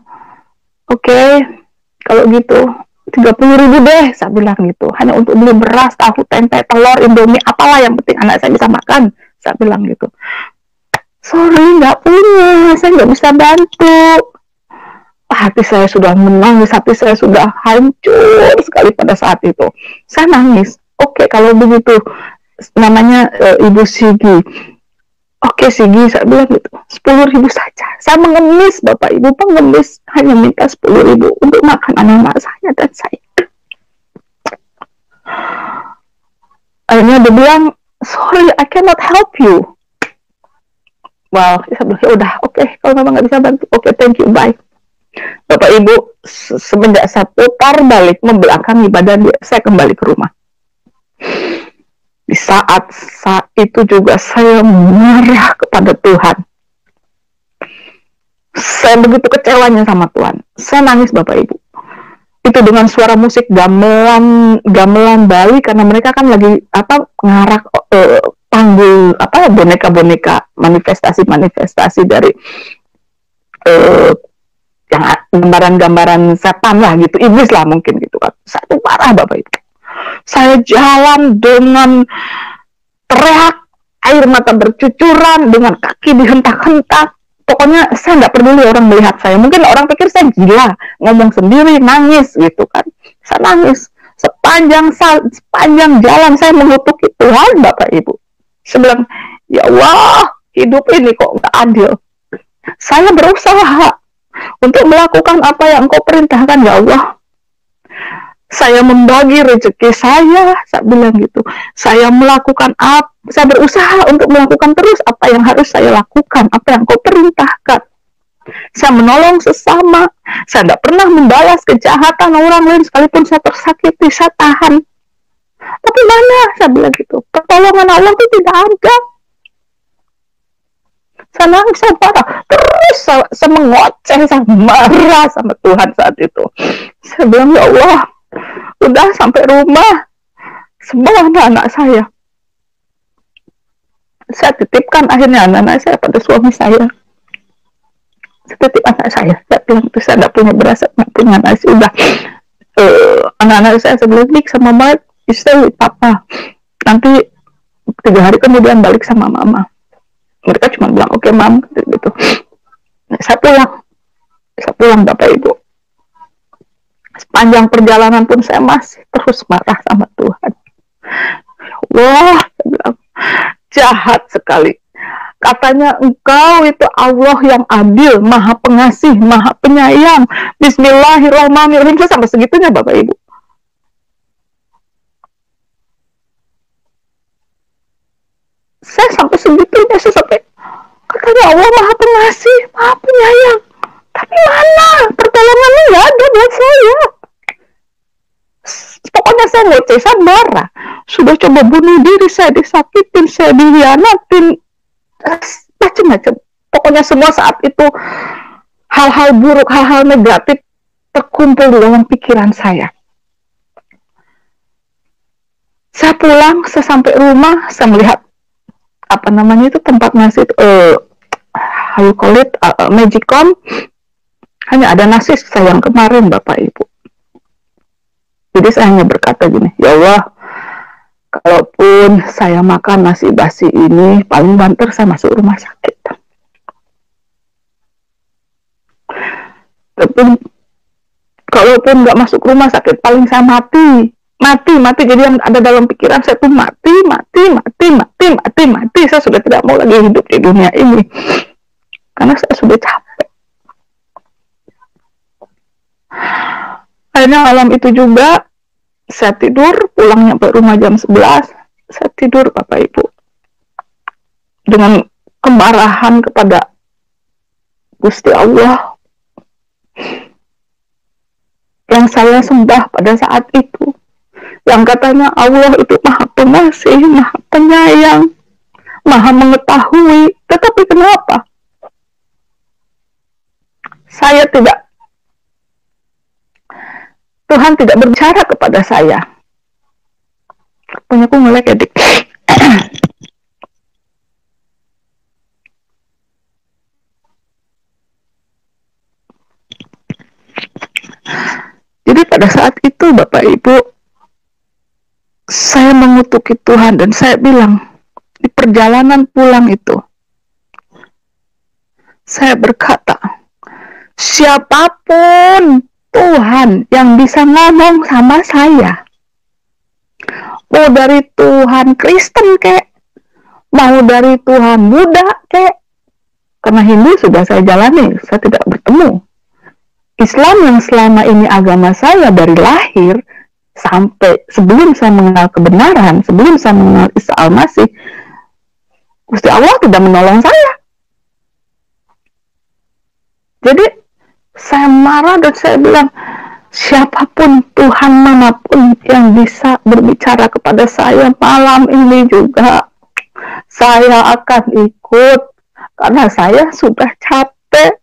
Oke, kalau gitu 30.000 deh, saya bilang gitu. Hanya untuk beli beras, tahu, tempe, telur, indomie, apalah yang penting anak saya bisa makan. Saya bilang gitu. Sorry, nggak punya, saya nggak bisa bantu. Hati saya sudah menangis, hati saya sudah hancur sekali pada saat itu. Saya nangis. Oke, kalau begitu, namanya Ibu Sigi. Oke Sigi, saya bilang gitu, 10.000 saja. Saya mengemis Bapak Ibu, pengemis, hanya minta 10.000 untuk makan anak-anak saya dan saya. Akhirnya dia bilang, sorry, I cannot help you. Wow, saya bilang, ya udah, oke, kalau memang nggak bisa bantu, oke, thank you, bye. Bapak Ibu, semenjak saya putar balik membelakangi badan dia, saya kembali ke rumah. Di saat itu juga saya marah kepada Tuhan. Saya begitu kecewanya sama Tuhan. Saya nangis Bapak Ibu. itu dengan suara musik gamelan Bali, karena mereka kan lagi ngarak panggul boneka-boneka manifestasi dari yang gambaran-gambaran setan lah gitu, iblis lah mungkin gitu kan. Satu parah Bapak Ibu. Saya jalan dengan teriak, air mata bercucuran, dengan kaki dihentak-hentak. Pokoknya saya nggak peduli orang melihat saya. Mungkin orang pikir saya gila, ngomong sendiri, nangis gitu kan. Saya nangis. Sepanjang jalan saya mengutuki Tuhan Bapak Ibu. Saya bilang, ya Allah, hidup ini kok nggak adil. Saya berusaha untuk melakukan apa yang Engkau perintahkan, ya Allah. Saya membagi rezeki saya bilang gitu. Saya berusaha untuk melakukan terus apa yang harus saya lakukan, apa yang Engkau perintahkan. Saya menolong sesama. Saya tidak pernah membalas kejahatan orang lain, sekalipun saya tersakiti, saya tahan. Tapi mana, saya bilang gitu, pertolongan Allah itu tidak ada. Saya nangis, saya marah. Terus saya mengoceh, saya marah sama Tuhan saat itu. Saya bilang, ya Allah, udah sampai rumah, semua anak-anak saya titipkan akhirnya anak-anak saya pada suami saya. Saya titip anak saya bilang, itu saya tidak punya beras, tidak punya nasi. Udah, anak-anak saya bilang, sama mama, istri, papa. Nanti 3 hari kemudian balik sama mama. Mereka cuma bilang, oke, mam, gitu. Saya pulang Bapak Ibu. Sepanjang perjalanan pun saya masih terus marah sama Tuhan. Wah, jahat sekali. Katanya Engkau itu Allah yang adil, Maha Pengasih, Maha Penyayang. Bismillahirrahmanirrahim. Saya sampai segitunya Bapak Ibu. Saya sampai segitunya, katanya Allah Maha Pengasih, Maha Penyayang. Tapi mana pertolongannya nggak ada buat saya. Pokoknya saya ngoceh, saya marah. Sudah coba bunuh diri, saya disakitin, saya dihianatin, macam-macam. Pokoknya semua saat itu hal-hal buruk, hal-hal negatif terkumpul di dalam pikiran saya. Saya pulang, saya sampai rumah, saya melihat tempat nasi Magicom. Hanya ada nasi saya yang kemarin Bapak Ibu. Jadi saya hanya berkata gini, ya Allah, kalaupun saya makan nasi basi ini, paling banter saya masuk rumah sakit. Tapi kalaupun nggak masuk rumah sakit, paling saya mati. Jadi yang ada dalam pikiran saya tuh mati. Saya sudah tidak mau lagi hidup di dunia ini, karena saya sudah capek. Akhirnya malam itu juga saya tidur, pulang nyampe rumah jam 11, saya tidur Bapak Ibu, dengan kemarahan kepada Gusti Allah yang saya sembah pada saat itu, yang katanya Allah itu Maha Pengasih, Maha Penyayang, Maha Mengetahui. Tetapi kenapa Tuhan tidak berbicara kepada saya? Punya aku ngelek edik. Jadi pada saat itu Bapak Ibu, saya mengutuki Tuhan dan saya bilang, di perjalanan pulang itu, saya berkata, siapapun Tuhan yang bisa ngomong sama saya, mau dari Tuhan Kristen kek, mau dari Tuhan Buddha kek, karena Hindu sudah saya jalani, saya tidak bertemu. Islam yang selama ini agama saya dari lahir, sampai sebelum saya mengenal kebenaran, sebelum saya mengenal Isa Al-Masih, Gusti Allah tidak menolong saya. Jadi saya marah dan saya bilang, siapapun Tuhan manapun yang bisa berbicara kepada saya malam ini juga, saya akan ikut, karena saya sudah capek.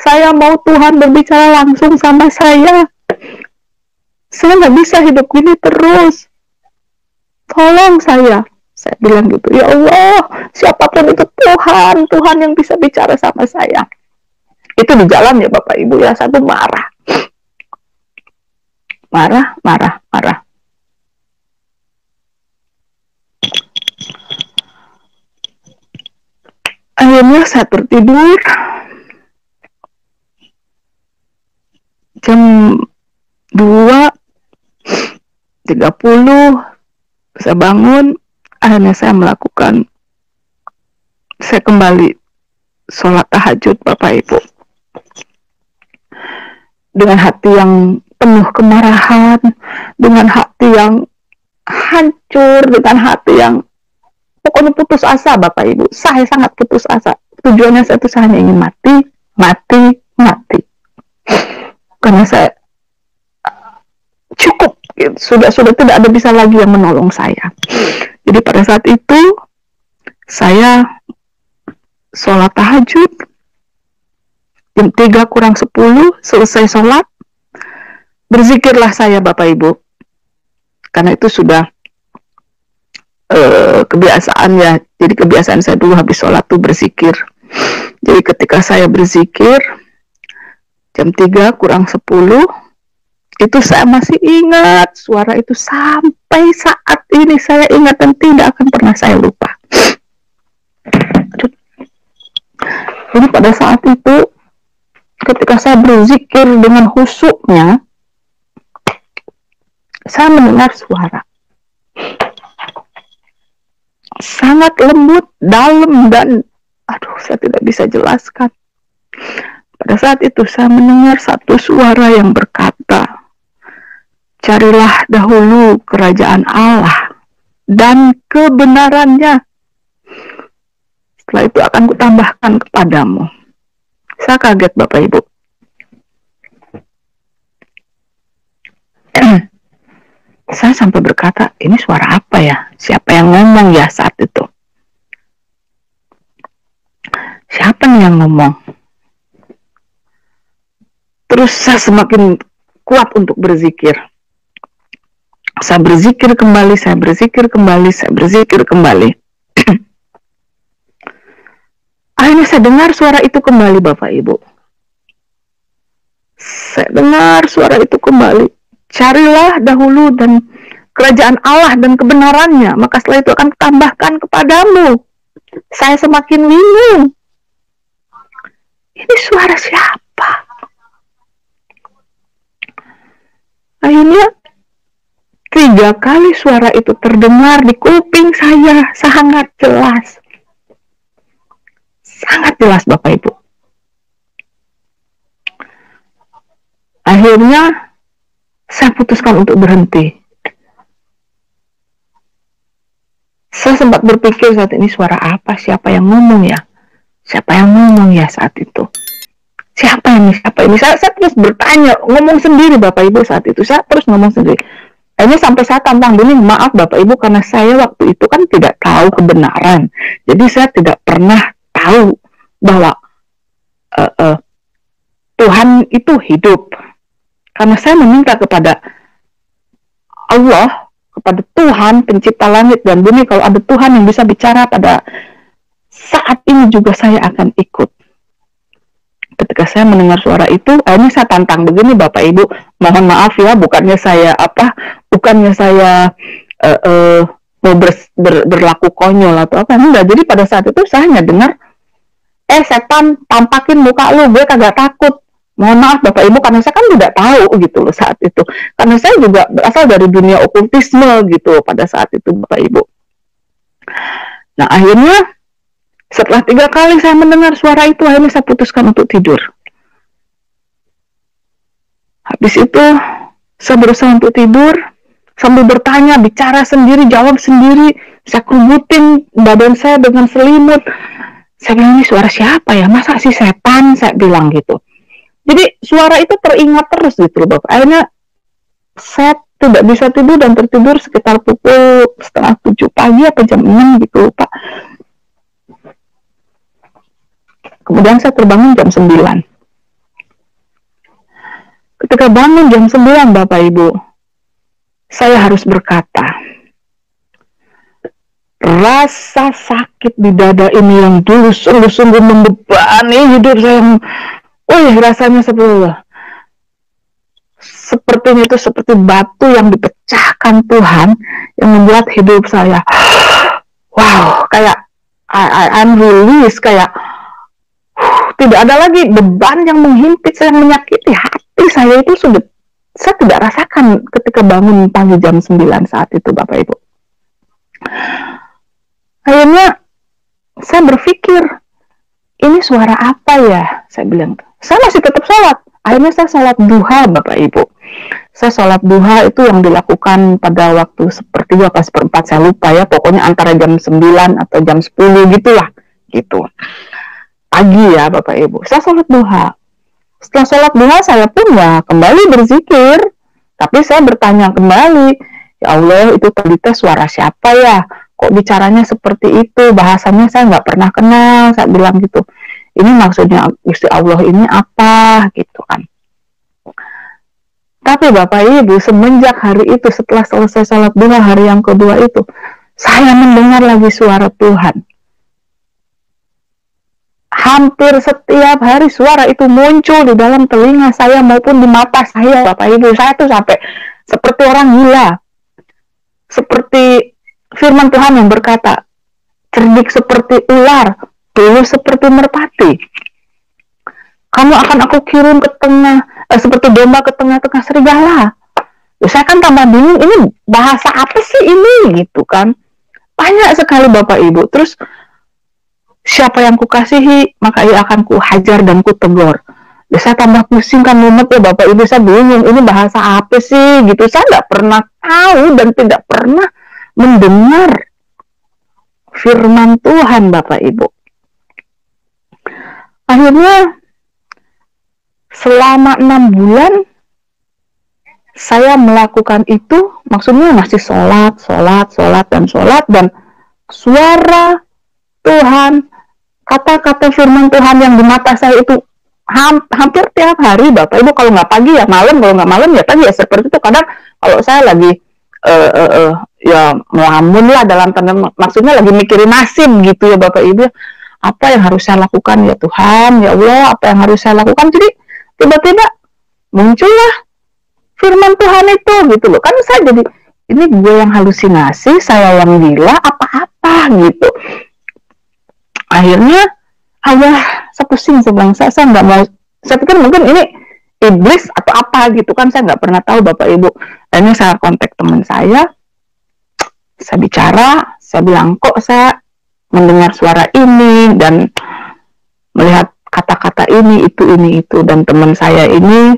Saya mau Tuhan berbicara langsung sama saya. Saya nggak bisa hidup gini terus. Tolong saya bilang gitu. Ya Allah, siapapun itu Tuhan, Tuhan yang bisa bicara sama saya. Itu di jalan ya Bapak Ibu ya, satu marah. Akhirnya saya tertidur. Jam 2.30 saya bangun. Akhirnya saya kembali sholat tahajud Bapak Ibu. Dengan hati yang penuh kemarahan, dengan hati yang hancur, dengan hati yang pokoknya putus asa Bapak Ibu. Saya sangat putus asa. Tujuannya saya itu hanya ingin mati. Karena saya cukup, sudah tidak ada bisa lagi yang menolong saya. Jadi pada saat itu saya sholat tahajud jam 3:10, selesai sholat, berzikirlah saya Bapak Ibu. Karena itu sudah kebiasaan ya. Jadi kebiasaan saya dulu habis sholat tuh berzikir. Jadi ketika saya berzikir jam 3:10, itu saya masih ingat suara itu sampai saat ini. Saya ingat dan tidak akan pernah saya lupa. Jadi pada saat itu ketika saya berzikir dengan khusyuknya, saya mendengar suara sangat lembut, dalam, dan saya tidak bisa jelaskan. Pada saat itu saya mendengar satu suara yang berkata, carilah dahulu kerajaan Allah dan kebenarannya, setelah itu akan kutambahkan kepadamu. Saya kaget Bapak Ibu. Saya sampai berkata, ini suara apa ya? Siapa yang ngomong ya saat itu? Siapa nih yang ngomong? Terus saya semakin kuat untuk berzikir. Saya berzikir kembali. Akhirnya saya dengar suara itu kembali Bapak Ibu. Saya dengar suara itu kembali. Carilah dahulu dan kerajaan Allah dan kebenarannya, maka setelah itu akan tambahkan kepadamu. Saya semakin bingung. Ini suara siapa? Akhirnya 3 kali suara itu terdengar di kuping saya, sangat jelas. Sangat jelas Bapak Ibu. Akhirnya saya putuskan untuk berhenti. Saya sempat berpikir saat ini, suara apa? Siapa yang ngomong ya? Saat itu? Siapa ini? Saya terus bertanya, ngomong sendiri Bapak Ibu saat itu. Saya terus ngomong sendiri. Akhirnya sampai saya tantang Bini, maaf Bapak Ibu, karena saya waktu itu kan tidak tahu kebenaran. Jadi saya tidak pernah tahu bahwa Tuhan itu hidup. Karena saya meminta kepada Allah, kepada Tuhan pencipta langit dan bumi, kalau ada Tuhan yang bisa bicara pada saat ini juga saya akan ikut. Ketika saya mendengar suara itu, ini saya tantang begini Bapak Ibu, mohon maaf ya, bukannya saya mau berlaku konyol atau apa, enggak. Jadi pada saat itu saya hanya dengar, setan tampakin muka lu, gue kagak takut. Mohon maaf Bapak Ibu, karena saya kan tidak tahu gitu loh saat itu. Karena saya juga berasal dari dunia okultisme gitu pada saat itu Bapak Ibu. Nah akhirnya setelah 3 kali saya mendengar suara itu, akhirnya saya putuskan untuk tidur. Habis itu saya berusaha untuk tidur sambil bertanya, bicara sendiri, jawab sendiri. Saya kerubutin badan saya dengan selimut. Saya bilang, ini suara siapa ya? Masa sih setan? Saya bilang gitu. Jadi suara itu teringat terus gitu loh Bapak. Akhirnya saya tidak bisa tidur dan tertidur sekitar pukul 6:30 pagi atau jam 6 gitu Pak. Kemudian saya terbangun jam 9. Ketika bangun jam 9 Bapak Ibu, saya harus berkata, rasa sakit di dada ini yang dulu sungguh-sungguh membebani hidup saya, rasanya sepertinya itu seperti batu yang dipecahkan Tuhan, yang membuat hidup saya, kayak I'm released, kayak tidak ada lagi beban yang menghimpit saya, yang menyakiti hati saya. Itu sudah saya tidak rasakan ketika bangun pagi jam 9 saat itu, Bapak Ibu. Akhirnya saya berpikir, ini suara apa ya? Saya bilang, saya masih tetap sholat. Akhirnya saya sholat duha, Bapak Ibu. Saya sholat duha itu yang dilakukan pada waktu sepertiga apa seperempat, saya lupa ya. Pokoknya antara jam 9 atau jam 10 gitulah. Gitu. Pagi ya, Bapak Ibu. Saya sholat duha. Setelah sholat duha, saya pun ya kembali berzikir. Tapi saya bertanya kembali, ya Allah, itu tadi suara siapa ya? Kok bicaranya seperti itu, bahasanya saya nggak pernah kenal, saya bilang gitu. Ini maksudnya Gusti Allah ini apa, gitu kan. Tapi Bapak Ibu, semenjak hari itu, setelah selesai salat duha hari yang kedua itu, saya mendengar lagi suara Tuhan. Hampir setiap hari suara itu muncul di dalam telinga saya maupun di mata saya, Bapak Ibu. Saya tuh sampai seperti orang gila. Seperti firman Tuhan yang berkata, cerdik seperti ular, tulus seperti merpati. Kamu akan aku kirim ke tengah, seperti domba ke tengah-tengah serigala. Saya kan tambah bingung, ini bahasa apa sih ini, gitu kan. Banyak sekali Bapak Ibu. Terus, siapa yang kukasihi, maka ia akan kuhajar dan kutegur. Saya tambah pusing kan, mumet ya Bapak Ibu, saya bingung, ini bahasa apa sih, gitu. Saya nggak pernah tahu dan tidak pernah mendengar firman Tuhan, Bapak Ibu. Akhirnya selama 6 bulan saya melakukan itu, maksudnya masih sholat dan suara Tuhan, kata-kata firman Tuhan yang di mata saya itu hampir tiap hari, Bapak Ibu. Kalau nggak pagi ya malam, kalau nggak malam ya pagi, ya seperti itu. Kadang kalau saya lagi ya melamun lah, dalam tanda maksudnya lagi mikirin nasib gitu ya Bapak Ibu, apa yang harus saya lakukan ya Tuhan, ya Allah, apa yang harus saya lakukan. Jadi tiba-tiba muncullah firman Tuhan itu, gitu loh. Kan saya jadi, ini gue yang halusinasi, saya yang gila, apa-apa gitu. Akhirnya saya pusing, saya nggak mau, saya pikir mungkin ini iblis atau apa gitu kan, saya nggak pernah tahu Bapak Ibu. Akhirnya saya kontak teman saya bicara, saya bilang kok saya mendengar suara ini dan melihat kata-kata ini itu, dan teman saya ini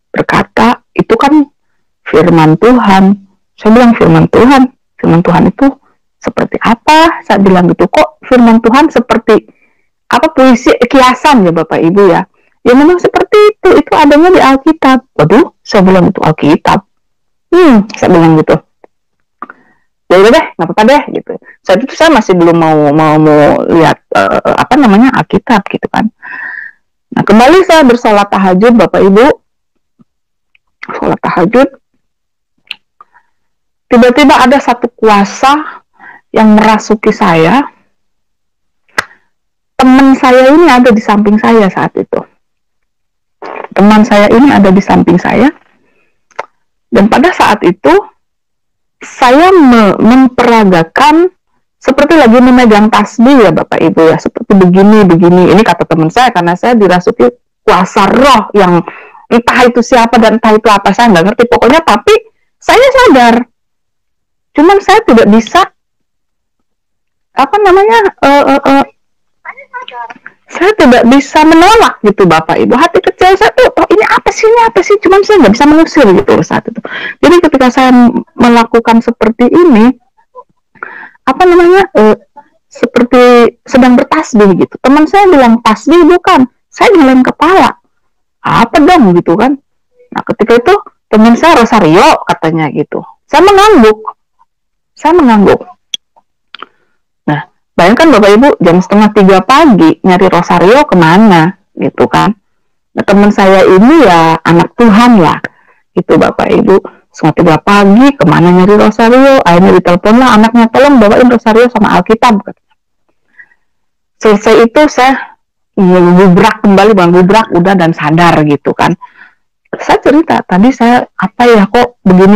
berkata itu kan firman Tuhan. Saya bilang firman Tuhan itu seperti apa? Saya bilang gitu, kok firman Tuhan seperti apa, puisi kiasan ya Bapak Ibu ya? Ya memang seperti itu adanya di Alkitab. Waduh, saya bilang itu Alkitab. Saya bilang gitu. Ya udah deh, nggak apa-apa deh gitu. Saat itu saya masih belum mau lihat Alkitab gitu kan. Nah, kembali saya bersolat tahajud Bapak Ibu. Sholat tahajud. Tiba-tiba ada satu kuasa yang merasuki saya. Teman saya ini ada di samping saya saat itu. Teman saya ini ada di samping saya. Dan pada saat itu saya memperagakan seperti lagi memegang tasbih ya Bapak Ibu ya, seperti begini. Ini kata teman saya, karena saya dirasuki kuasa roh yang entah itu siapa dan entah itu apa, saya nggak ngerti pokoknya. Tapi saya sadar, cuman saya tidak bisa saya tidak bisa menolak gitu Bapak Ibu. Hati kecil saya tuh, ini apa sih, cuman saya nggak bisa mengusir gitu saat itu. Jadi ketika saya melakukan seperti ini, seperti sedang bertasbih gitu. Teman saya bilang, tasbih bukan, saya nyalain kepala. Apa dong gitu kan. Nah ketika itu teman saya rosario katanya gitu. Saya mengangguk. Nah bayangkan Bapak Ibu, jam 2:30 pagi nyari rosario kemana gitu kan. Nah teman saya ini ya anak Tuhan lah. Itu Bapak Ibu, setengah 3 pagi, kemana nyari rosario? Akhirnya ditelepon lah anaknya, tolong bawain rosario sama Alkitab. Selesai itu saya gubrak kembali, bang gubrak udah dan sadar gitu kan. Saya cerita tadi saya apa ya kok begini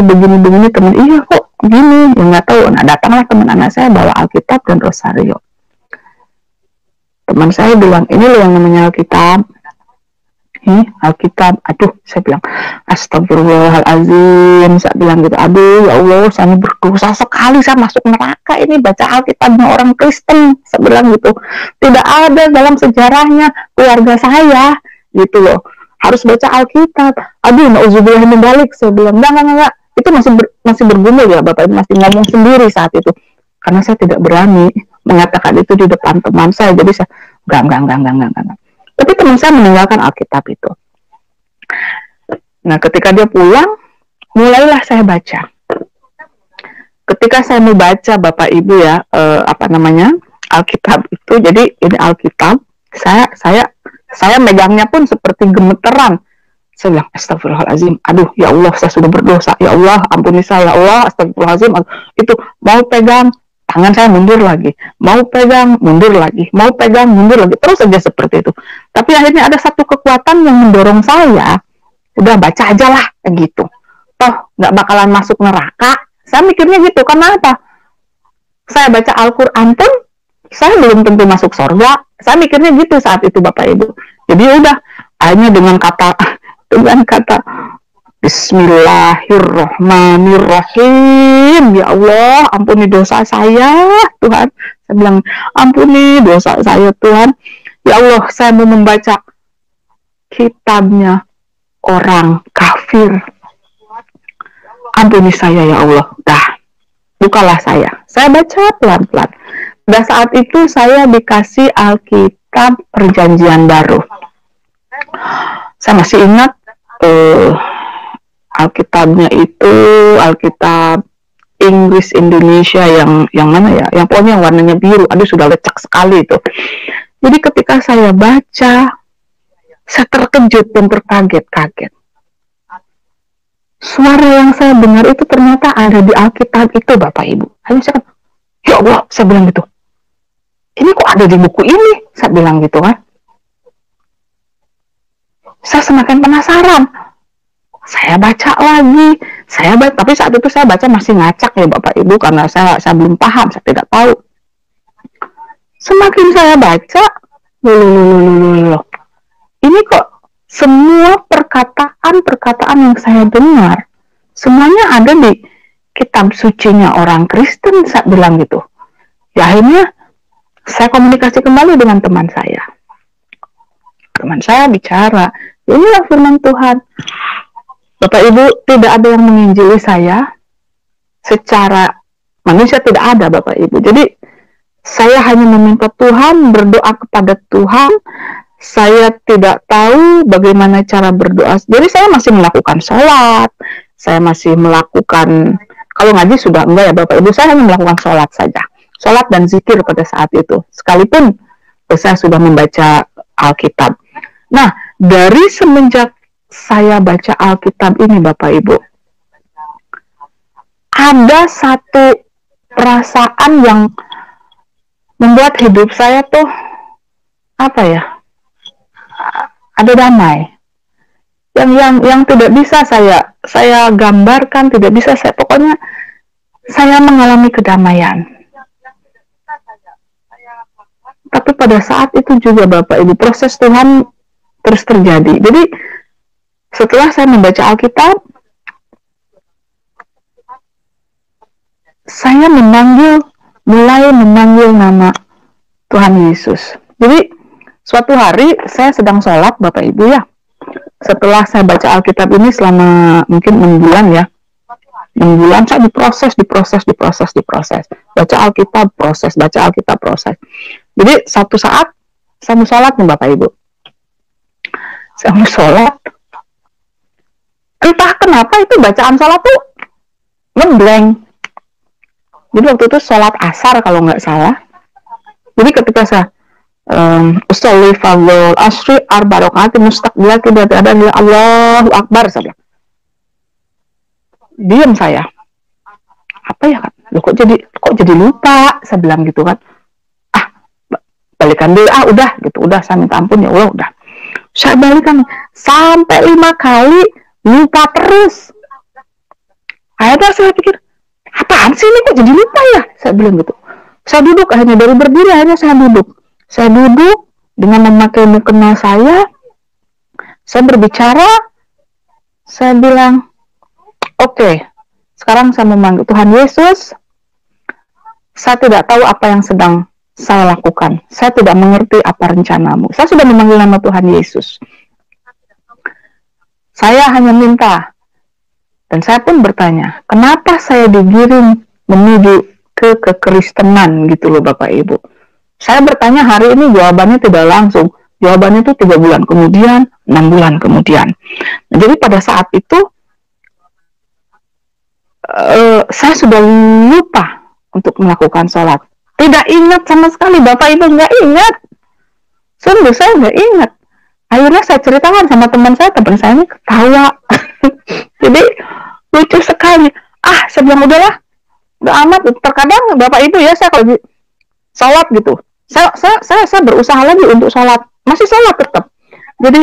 teman, iya kok gini ya nggak tahu. Nah datanglah teman anak saya bawa Alkitab dan rosario. Teman saya bilang ini loh yang namanya Alkitab. Alkitab, aduh saya bilang astagfirullahaladzim, saya bilang gitu, aduh ya Allah saya berdosa sekali, saya masuk neraka ini baca Alkitabnya orang Kristen, saya bilang gitu, tidak ada dalam sejarahnya keluarga saya gitu loh, harus baca Alkitab. Aduh na'udzubillah min dzalik, saya bilang enggak, itu masih bergumul ya Bapak, masih ngomong sendiri saat itu, karena saya tidak berani mengatakan itu di depan teman saya, jadi saya enggak. Tapi teman saya meninggalkan Alkitab itu. Nah, ketika dia pulang, mulailah saya baca. Ketika saya mau baca, Bapak Ibu ya, Alkitab itu, jadi ini Alkitab, saya megangnya pun seperti gemeteran. Saya bilang, astagfirullahaladzim, aduh, ya Allah, saya sudah berdosa, ya Allah, ampuni saya, ya Allah, astagfirullahaladzim, itu mau pegang, tangan saya mundur lagi, mau pegang, mundur lagi, mau pegang, mundur lagi, terus saja seperti itu. Tapi akhirnya ada satu kekuatan yang mendorong saya, udah baca aja lah, gitu. Toh nggak bakalan masuk neraka. Saya mikirnya gitu, kenapa? Saya baca Al-Quran pun, saya belum tentu masuk surga. Saya mikirnya gitu saat itu Bapak Ibu. Jadi udah, akhirnya dengan kata Bismillahirrahmanirrahim. Ya Allah, ampuni dosa saya, Tuhan. Saya bilang, ampuni dosa saya, Tuhan. Ya Allah, saya mau membaca kitabnya orang kafir. Ampuni saya, ya Allah. Dah, bukalah saya. Saya baca pelan-pelan. Pada saat itu saya dikasih Alkitab Perjanjian Baru. Saya masih ingat Alkitabnya itu Alkitab Inggris Indonesia yang mana ya? Yang pokoknya yang warnanya biru. Aduh sudah lecak sekali itu. Jadi ketika saya baca, saya terkejut dan terkaget-kaget. Suara yang saya dengar itu ternyata ada di Alkitab itu Bapak Ibu. Hanya saya kan, ya Allah, saya bilang gitu. Ini kok ada di buku ini? Saya bilang gitu kan. Saya semakin penasaran. Saya baca lagi, tapi saat itu saya baca masih ngacak ya Bapak Ibu, karena saya belum paham, saya tidak tahu. Semakin saya baca, ini kok semua perkataan yang saya dengar, semuanya ada di kitab sucinya orang Kristen, saya bilang gitu. Ya akhirnya saya komunikasi kembali dengan teman saya. Teman saya bicara, inilah firman Tuhan. Bapak Ibu, tidak ada yang menginjili saya secara manusia, tidak ada Bapak Ibu. Jadi saya hanya meminta Tuhan, berdoa kepada Tuhan. Saya tidak tahu bagaimana cara berdoa. Jadi saya masih melakukan sholat, saya masih melakukan, kalau ngaji sudah enggak ya Bapak Ibu, saya hanya melakukan sholat saja. Sholat dan zikir pada saat itu. Sekalipun saya sudah membaca Alkitab. Nah, dari semenjak saya baca Alkitab ini Bapak Ibu, ada satu perasaan yang membuat hidup saya tuh apa ya, ada damai yang tidak bisa saya gambarkan, tidak bisa saya, pokoknya saya mengalami kedamaian. Tapi pada saat itu juga Bapak Ibu, proses Tuhan terus terjadi. Jadi setelah saya membaca Alkitab, saya mulai memanggil nama Tuhan Yesus. Jadi suatu hari saya sedang sholat Bapak Ibu ya. Setelah saya baca Alkitab ini selama mungkin 6 bulan ya. 6 bulan saya diproses. Baca Alkitab proses, baca Alkitab proses. Jadi satu saat saya mau sholat nih Bapak Ibu. Saya mau sholat. Entah kenapa itu bacaan sholat tuh ngeblank. Jadi waktu itu sholat asar kalau nggak salah. Jadi ketika saya usolli fadl asri arba rakaat mustaqbilati berada Allahu Akbar, saya bilang. Diam saya. Apa ya kan? Loh, kok jadi lupa? Saya bilang gitu kan. Balikan dulu, udah gitu, udah saya minta ampun, ya Allah, udah. Saya balikan sampai 5 kali, lupa terus. Akhirnya saya pikir, apaan sih ini, kok jadi lupa ya? Saya bilang gitu. Saya duduk, akhirnya dari berdiri, akhirnya saya duduk. Saya duduk dengan memakai mukena saya berbicara, saya bilang, oke, sekarang saya memanggil Tuhan Yesus. Saya tidak tahu apa yang sedang saya lakukan. Saya tidak mengerti apa rencanamu. Saya sudah memanggil nama Tuhan Yesus. Saya hanya minta, dan saya pun bertanya, kenapa saya digiring menuju ke kekristenan gitu loh Bapak Ibu. Saya bertanya hari ini, jawabannya tidak langsung. Jawabannya itu 3 bulan kemudian, 6 bulan kemudian. Nah, jadi pada saat itu, saya sudah lupa untuk melakukan sholat. Tidak ingat sama sekali, Bapak Ibu, nggak ingat. Sungguh saya nggak ingat. Akhirnya saya ceritakan sama teman saya ini ketawa. Jadi lucu sekali. Saya bilang udah amat. Terkadang Bapak Ibu ya, saya kalau sholat gitu, saya berusaha lagi untuk sholat, masih sholat tetap. Jadi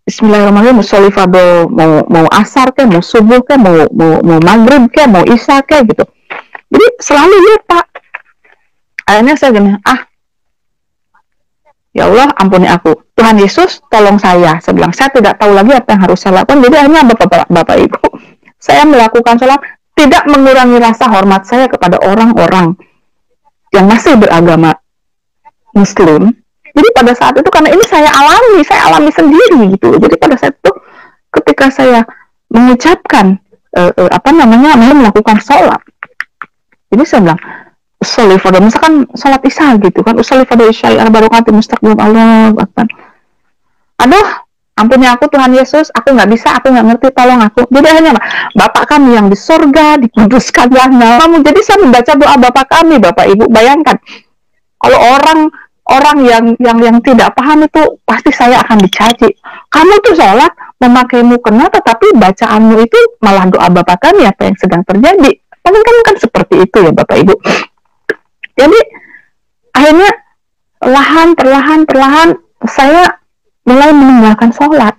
Bismillahirrahmanirrahim, sholli fardhu, mau asar ke, mau subuh ke, mau maghrib ke, mau isya ke gitu. Jadi selalu lupa. Akhirnya saya gini, ya Allah ampuni aku, Tuhan Yesus tolong saya bilang, saya tidak tahu lagi apa yang harus saya lakukan. Jadi hanya Bapak Ibu, saya melakukan sholat, tidak mengurangi rasa hormat saya kepada orang-orang yang masih beragama Muslim. Jadi pada saat itu, karena ini saya alami sendiri gitu. Jadi pada saat itu ketika saya mengucapkan melakukan sholat, ini saya bilang usolli fardhu, misalkan sholat isya gitu kan, usolli fardhu isya al-barakati mustaqbil Allah akbar. Aduh, ampuni aku Tuhan Yesus, aku nggak bisa, aku nggak ngerti, tolong aku. Jadi hanya Bapak kami yang di surga, dikuduskanlah namamu. Jadi saya membaca doa Bapak kami, Bapak Ibu. Bayangkan kalau orang yang tidak paham itu pasti saya akan dicaci. Kamu tuh sholat memakai mukena, tetapi bacaanmu itu malah doa Bapak kami, apa yang sedang terjadi? Kan seperti itu ya Bapak Ibu. Jadi akhirnya perlahan saya mulai meninggalkan sholat.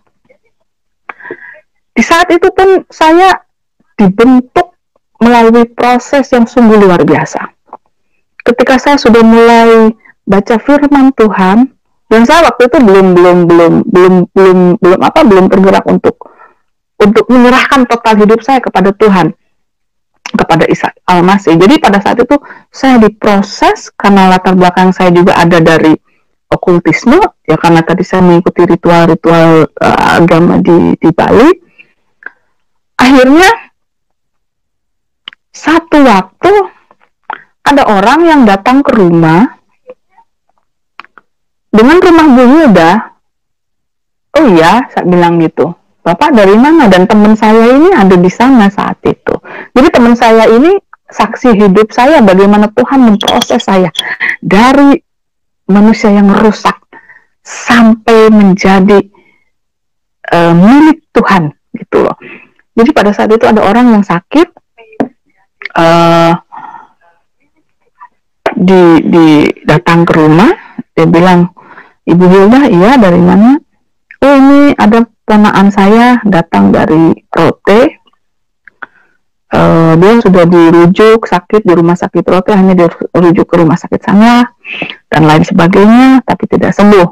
Di saat itu pun saya dibentuk melalui proses yang sungguh luar biasa. Ketika saya sudah mulai baca firman Tuhan, dan saya waktu itu belum tergerak untuk menyerahkan total hidup saya kepada Tuhan, kepada Isa Al-Masih. Jadi pada saat itu saya diproses, karena latar belakang saya juga ada dari okultisme, ya karena tadi saya mengikuti ritual-ritual agama di Bali. Akhirnya satu waktu ada orang yang datang ke rumah dengan rumah Bu Hilda. Oh iya, saya bilang gitu. Bapak dari mana? Dan teman saya ini ada di sana saat itu. Jadi teman saya ini saksi hidup saya, bagaimana Tuhan memproses saya dari manusia yang rusak sampai menjadi milik Tuhan gitu loh. Jadi pada saat itu ada orang yang sakit, datang ke rumah, dia bilang, Ibu Hilda, iya dari mana? Oh ini ada ponakan saya datang dari Rote. Dia sudah dirujuk sakit di rumah sakit Rote, hanya dirujuk ke rumah sakit sana dan lain sebagainya, tapi tidak sembuh.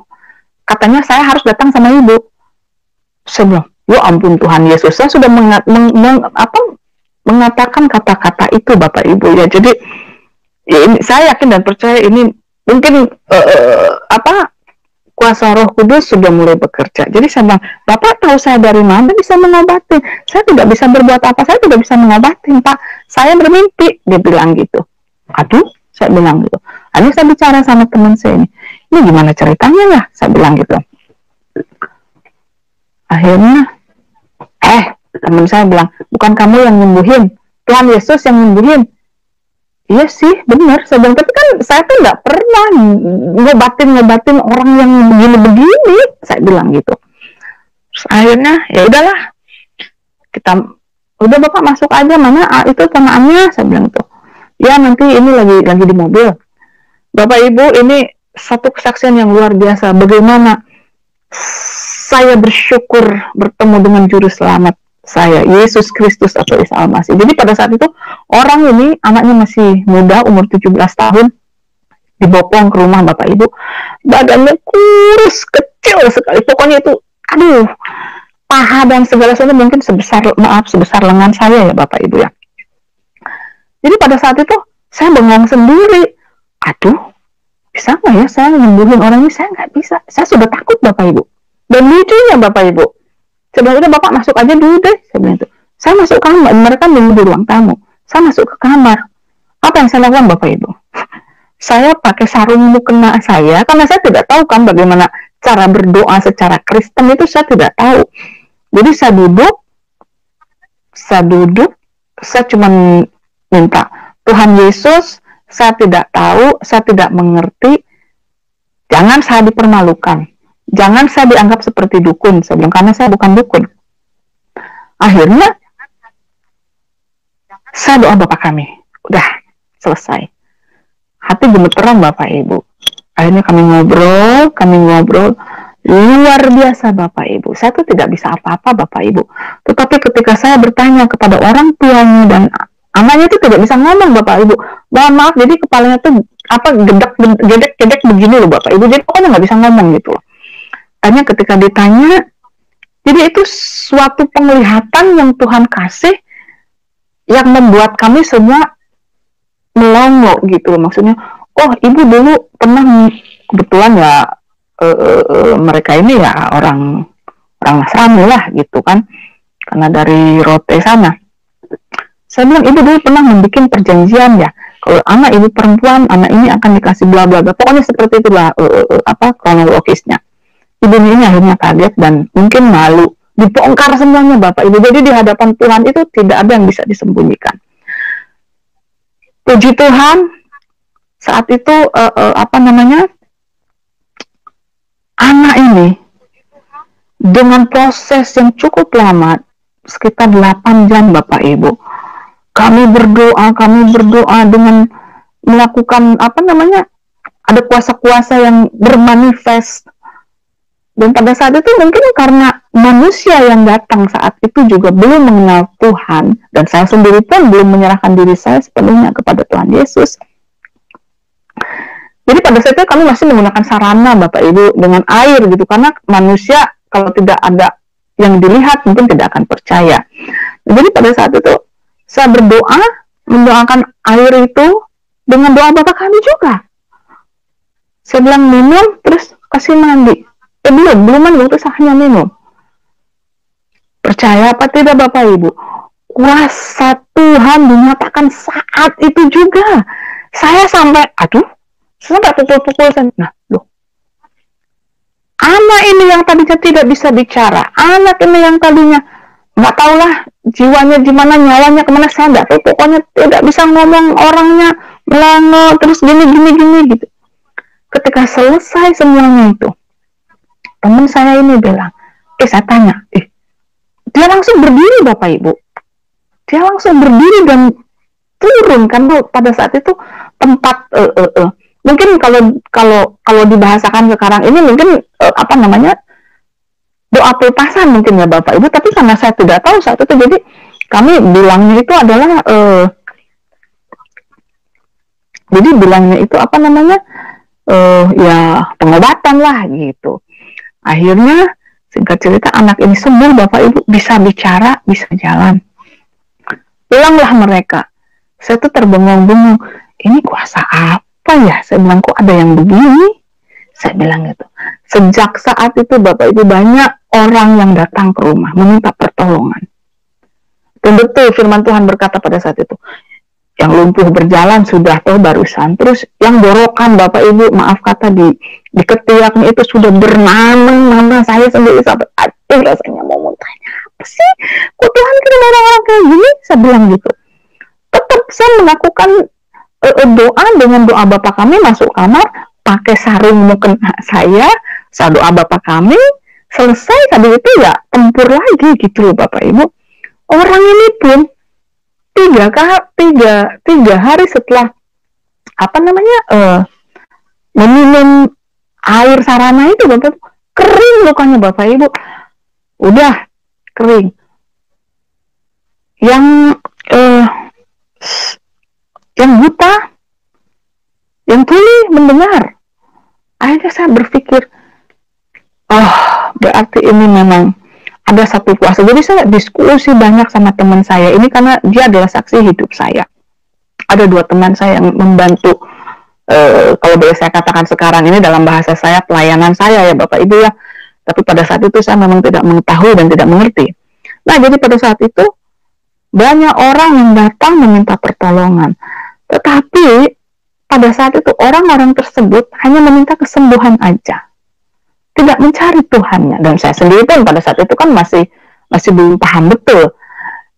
Katanya saya harus datang sama ibu. Saya bilang, ya ampun Tuhan Yesus, saya sudah mengatakan kata-kata itu Bapak Ibu ya. Jadi ya ini, saya yakin dan percaya ini mungkin kuasa Roh Kudus sudah mulai bekerja. Jadi saya bilang, Bapak tahu saya dari mana bisa mengobati? Saya tidak bisa berbuat apa, saya tidak bisa mengobati, Pak. Saya bermimpi, dia bilang gitu. Aduh, saya bilang gitu. Akhirnya saya bicara sama teman saya ini gimana ceritanya ya? Saya bilang gitu. Akhirnya, teman saya bilang, bukan kamu yang nyembuhin, Tuhan Yesus yang nyembuhin. Iya sih, benar. Saya bilang, tapi kan saya tuh nggak pernah ngobatin orang yang begini-begini. Saya bilang gitu. Terus akhirnya, ya udahlah, kita Udah Bapak masuk aja, mana itu ponaannya, saya bilang tuh. Ya nanti ini lagi di mobil. Bapak Ibu, ini satu kesaksian yang luar biasa. Bagaimana saya bersyukur bertemu dengan juru selamat saya, Yesus Kristus atau Isa Al-Masih. Jadi pada saat itu orang ini, anaknya masih muda, umur 17 tahun, dibopong ke rumah Bapak Ibu. Badannya kurus, kecil sekali. Pokoknya itu, aduh, paha dan segala sesuatu mungkin sebesar lengan saya ya Bapak Ibu ya. Jadi pada saat itu saya bengong sendiri. Aduh, bisa nggak ya saya nyembuhin orang ini? Saya nggak bisa. Saya sudah takut Bapak Ibu. Dan lucunya Bapak Ibu, sebenarnya Bapak masuk aja dulu deh. Saya bilang itu. Saya masuk kamar, mereka nunggu di ruang tamu. Saya masuk ke kamar. Apa yang saya lakukan Bapak Ibu? Saya pakai sarung mukena saya, karena saya tidak tahu kan bagaimana cara berdoa secara Kristen itu, saya tidak tahu. Jadi saya duduk, saya cuma minta, Tuhan Yesus, saya tidak tahu, saya tidak mengerti, jangan saya dipermalukan, jangan saya dianggap seperti dukun, saya bilang, karena saya bukan dukun. Akhirnya, saya doa Bapak kami, udah selesai. Hati gemeteran Bapak Ibu. Akhirnya kami ngobrol, luar biasa Bapak Ibu. Saya tuh tidak bisa apa-apa Bapak Ibu. Tetapi ketika saya bertanya kepada orang tuanya dan anaknya itu tidak bisa ngomong Bapak Ibu. Maaf, jadi kepalanya tuh gedek begini loh Bapak Ibu. Jadi pokoknya nggak bisa ngomong gitu loh. Akhirnya ketika ditanya, jadi itu suatu penglihatan yang Tuhan kasih yang membuat kami semua melongo gitu loh. Maksudnya, oh ibu dulu pernah, kebetulan ya mereka ini ya orang Nasrani lah gitu kan, karena dari Rote sana. Saya bilang, ibu dulu pernah membuat perjanjian ya, kalau anak ibu perempuan, anak ini akan dikasih bla bla bla, pokoknya seperti itulah kronologisnya. Ibu ini akhirnya kaget dan mungkin malu, dibongkar semuanya Bapak Ibu. Jadi di hadapan Tuhan itu tidak ada yang bisa disembunyikan. Puji Tuhan, saat itu anak ini dengan proses yang cukup lama, sekitar 8 jam Bapak Ibu, kami berdoa dengan melakukan ada kuasa-kuasa yang bermanifest. Dan pada saat itu mungkin karena manusia yang datang saat itu juga belum mengenal Tuhan, dan saya sendiri pun belum menyerahkan diri saya sepenuhnya kepada Tuhan Yesus. Jadi pada saat itu kami masih menggunakan sarana Bapak Ibu dengan air gitu, karena manusia kalau tidak ada yang dilihat mungkin tidak akan percaya. Jadi pada saat itu saya berdoa, mendoakan air itu dengan doa Bapak kami juga. Saya bilang minum, terus kasih mandi. Belum mandi, itu hanya minum. Percaya apa tidak Bapak Ibu? Kuasa Tuhan dinyatakan saat itu juga. Saya sampai, saya pukul-pukul. Nah, loh. Anak ini yang tadinya tidak bisa bicara, anak ini yang tadinya nggak tahulah jiwanya gimana, nyawanya kemana, saya nggak tahu. Pokoknya tidak bisa ngomong, orangnya melongo, terus gini gitu. Ketika selesai semuanya itu, teman saya ini bilang, saya tanya, dia langsung berdiri Bapak Ibu. Dia langsung berdiri dan turun, kan pada saat itu tempat mungkin kalau dibahasakan sekarang ini mungkin doa pelepasan mungkin ya Bapak Ibu, tapi karena saya tidak tahu saat itu, jadi kami bilangnya itu adalah ya pengobatan lah gitu. Akhirnya singkat cerita anak ini sembuh Bapak Ibu, bisa bicara, bisa jalan. Pulanglah mereka. Saya tuh terbengong-bengong, ini kuasa apa ya? Saya bilang, kok ada yang begini? Saya bilang gitu. Sejak saat itu Bapak Ibu, banyak orang yang datang ke rumah meminta pertolongan. Dan betul firman Tuhan berkata pada saat itu, yang lumpuh berjalan sudah barusan. Terus yang borokan Bapak Ibu, maaf kata di ketiaknya itu sudah bernanang, saya sendiri sampai rasanya mau muntahnya, apa sih? Kok Tuhan kirim orang-orang kayak gini? Saya bilang gitu. Tetap saya melakukan doa dengan doa Bapak kami, masuk kamar, pakai sarung mukena saya doa Bapak kami, selesai tadi itu ya tempur lagi gitu loh Bapak Ibu. orang ini pun tiga hari setelah meminum air sarana itu, Bapak, kering lukanya, Bapak Ibu, udah kering. Yang buta, yang tuli mendengar. Akhirnya saya berpikir, berarti ini memang ada satu kuasa. Jadi saya diskusi banyak sama teman saya ini karena dia adalah saksi hidup saya. Ada 2 teman saya yang membantu, kalau boleh saya katakan sekarang ini dalam bahasa saya, pelayanan saya ya Bapak Ibu ya. Tapi pada saat itu saya memang tidak mengetahui dan tidak mengerti. Nah, jadi pada saat itu banyak orang yang datang meminta pertolongan. Tetapi pada saat itu orang-orang tersebut hanya meminta kesembuhan aja, tidak mencari Tuhannya. Dan saya sendiri pun pada saat itu kan masih belum paham betul.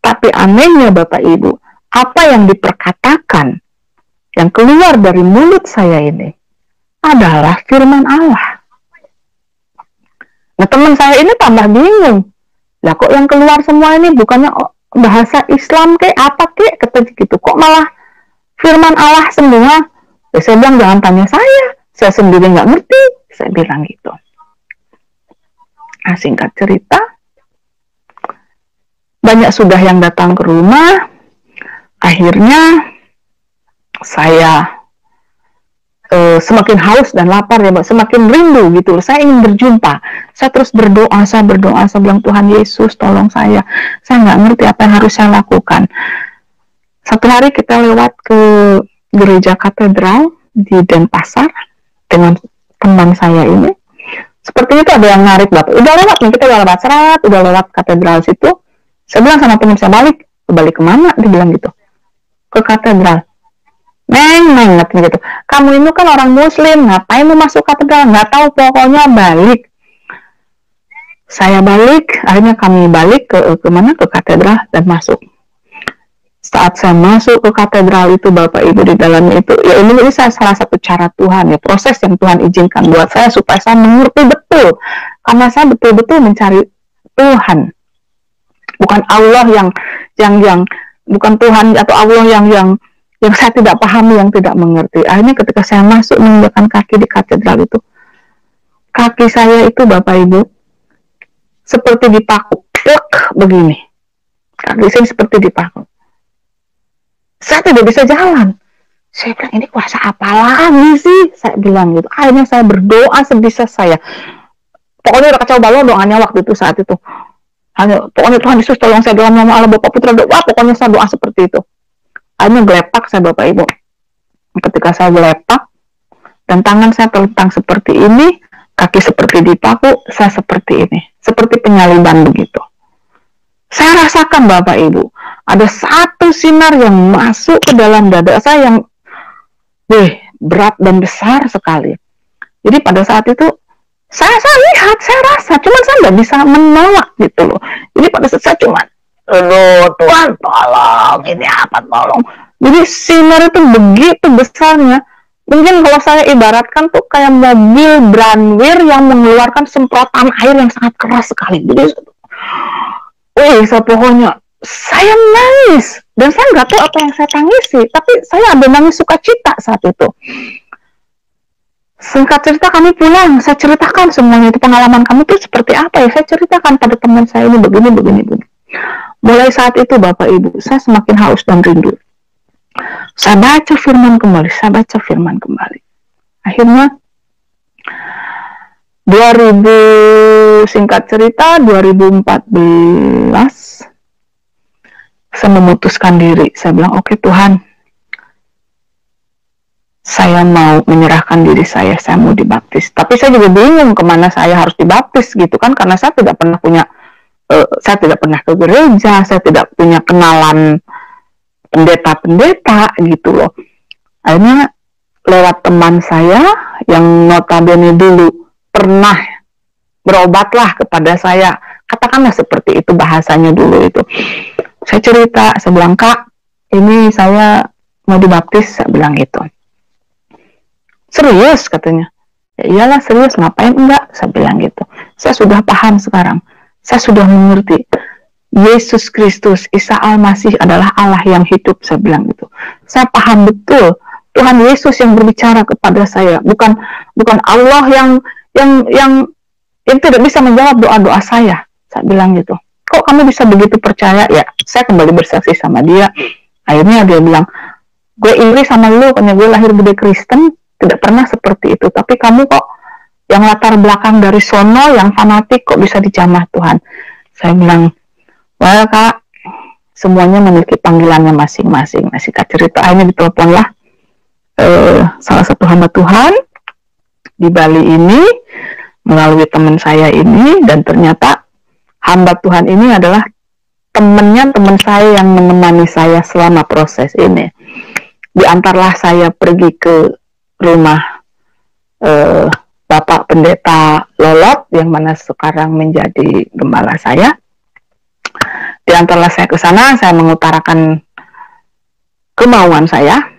Tapi anehnya Bapak Ibu, apa yang diperkatakan, yang keluar dari mulut saya ini adalah firman Allah. Nah, teman saya ini tambah bingung. Lah kok yang keluar semua ini bukannya bahasa Islam kayak apa kayak kata gitu, kok malah firman Allah semua? Ya, saya bilang jangan tanya saya sendiri nggak ngerti, saya bilang gitu. Nah, singkat cerita, banyak sudah yang datang ke rumah. Akhirnya saya semakin haus dan lapar ya, semakin rindu gitu. Saya ingin berjumpa. Saya terus berdoa, saya bilang, Tuhan Yesus tolong saya nggak ngerti apa yang harus saya lakukan. Satu hari kita lewat ke gereja katedral di Denpasar dengan teman saya ini. Sepertinya itu ada yang narik, Bapak. Udah lewat nih, kita udah lewat udah lewat katedral situ. Saya bilang sama teman saya, balik kemana? Dia bilang gitu, ke katedral. Neng, gitu. Kamu ini kan orang Muslim, ngapain mau masuk katedral? Nggak tahu, pokoknya balik. Saya balik, akhirnya kami balik ke mana? Ke katedral dan masuk. Saat saya masuk ke katedral itu, Bapak Ibu, di dalamnya itu, ya ini salah satu cara Tuhan, ya proses yang Tuhan izinkan buat saya supaya saya mengerti betul, karena saya betul-betul mencari Tuhan, bukan Allah yang bukan Tuhan atau Allah yang saya tidak pahami, yang tidak mengerti. Akhirnya ketika saya masuk menginjakkan kaki di katedral itu, kaki saya itu, Bapak Ibu, seperti dipaku, plek begini. Kaki saya seperti dipaku. Saya tidak bisa jalan. Saya bilang, ini kuasa apa lagi sih? Saya bilang gitu. Akhirnya saya berdoa sebisa saya. Pokoknya udah kacau balau doanya waktu itu, saat itu. Pokoknya Tuhan Yesus tolong saya dalam nama Allah Bapa Putra doa. Pokoknya saya doa seperti itu. Akhirnya gelepak saya, Bapak Ibu. Ketika saya gelepak dan tangan saya terlentang seperti ini, kaki seperti dipaku, saya seperti ini, seperti penyaliban begitu. Saya rasakan, Bapak Ibu, ada satu sinar yang masuk ke dalam dada saya yang berat dan besar sekali. Jadi pada saat itu saya lihat, saya rasa, cuman saya nggak bisa menolak gitu loh. Jadi pada saat saya cuman, Tuhan tolong, ini apa tolong. Jadi sinar itu begitu besarnya. Mungkin kalau saya ibaratkan tuh kayak mobil Branwir yang mengeluarkan semprotan air yang sangat keras sekali. Jadi pokoknya saya nangis. Dan saya nggak tahu apa yang saya tangisi, tapi saya ada nangis sukacita saat itu. Singkat cerita kami pulang, saya ceritakan semuanya itu, pengalaman kami itu seperti apa ya, saya ceritakan pada teman saya ini begini. Mulai saat itu Bapak Ibu, saya semakin haus dan rindu. Saya baca firman kembali. Akhirnya 2014 saya memutuskan diri. Saya bilang, oke Tuhan, saya mau menyerahkan diri saya mau dibaptis. Tapi saya juga bingung kemana saya harus dibaptis gitu kan, karena saya tidak pernah ke gereja, saya tidak punya kenalan pendeta gitu loh. Akhirnya lewat teman saya yang notabene dulu pernah berobatlah kepada saya, katakanlah seperti itu bahasanya dulu itu. Saya cerita, saya bilang, Kak, ini saya mau dibaptis, saya bilang gitu. Serius katanya. Ya iyalah serius, ngapain enggak, saya bilang gitu. Saya sudah paham sekarang, saya sudah mengerti. Yesus Kristus, Isa Al-Masih adalah Allah yang hidup, saya bilang gitu. Saya paham betul Tuhan Yesus yang berbicara kepada saya, bukan Allah yang tidak bisa menjawab doa-doa saya. Saya bilang gitu. Kok kamu bisa begitu percaya? Ya, saya kembali bersaksi sama dia. Akhirnya dia bilang, gue iri sama lu, karena gue lahir gede Kristen, tidak pernah seperti itu. Tapi kamu kok yang latar belakang dari sono, yang fanatik, kok bisa dijamah Tuhan? Saya bilang, wah kak, semuanya memiliki panggilannya masing-masing. Nah, singkat cerita, akhirnya diteleponlah salah satu hamba Tuhan di Bali ini, melalui teman saya ini, dan ternyata hamba Tuhan ini adalah teman saya yang menemani saya selama proses ini. Diantarlah saya pergi ke rumah Bapak Pendeta Lolot, yang mana sekarang menjadi gembala saya. Diantarlah saya ke sana, saya mengutarakan kemauan saya.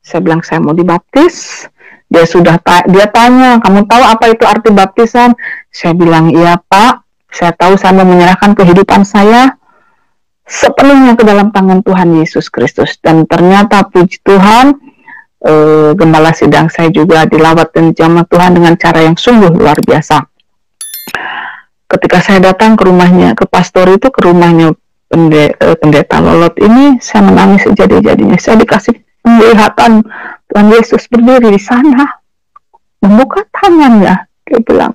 Saya bilang saya mau dibaptis. Dia tanya, kamu tahu apa itu arti baptisan? Saya bilang, iya Pak, saya tahu saya mau menyerahkan kehidupan saya sepenuhnya ke dalam tangan Tuhan Yesus Kristus. Dan ternyata puji Tuhan, gembala sidang saya juga dilawat dan dijamah Tuhan dengan cara yang sungguh luar biasa. Ketika saya datang ke rumahnya, ke pastor itu, ke rumahnya pendeta Lolot ini, saya menangis sejadi-jadinya. Saya dikasih penglihatan Tuhan Yesus berdiri di sana, membuka tangannya. Dia bilang,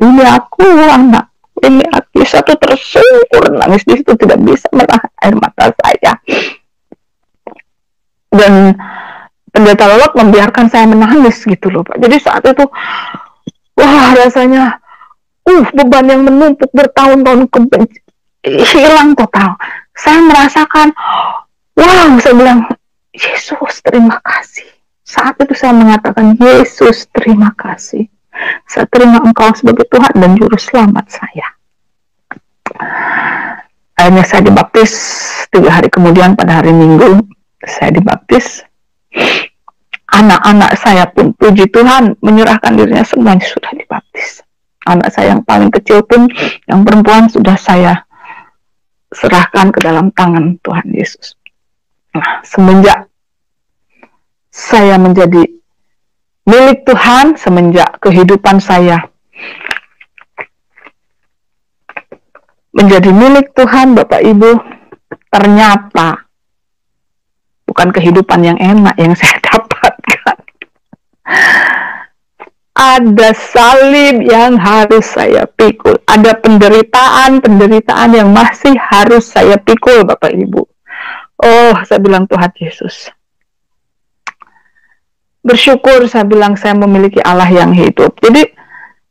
ini aku anak, ini aku. Satu tersungkur nangis di situ, tidak bisa menahan air mata saya. Dan pendeta Lolot membiarkan saya menangis gitu loh Pak. Jadi saat itu, wah rasanya, beban yang menumpuk bertahun-tahun hilang total. Saya merasakan, wow, saya bilang, Yesus terima kasih. Saat itu saya mengatakan, Yesus terima kasih. Saya terima Engkau sebagai Tuhan dan Juru Selamat saya. Akhirnya saya dibaptis. 3 hari kemudian pada hari Minggu saya dibaptis. Anak-anak saya pun puji Tuhan menyerahkan dirinya, semuanya sudah dibaptis. Anak saya yang paling kecil pun, yang perempuan, sudah saya serahkan ke dalam tangan Tuhan Yesus. Nah, semenjak saya menjadi milik Tuhan, semenjak kehidupan saya menjadi milik Tuhan, Bapak Ibu, ternyata bukan kehidupan yang enak yang saya dapatkan. Ada salib yang harus saya pikul. Ada penderitaan yang masih harus saya pikul, Bapak Ibu. Oh, saya bilang Tuhan Yesus. Bersyukur, saya bilang saya memiliki Allah yang hidup. Jadi,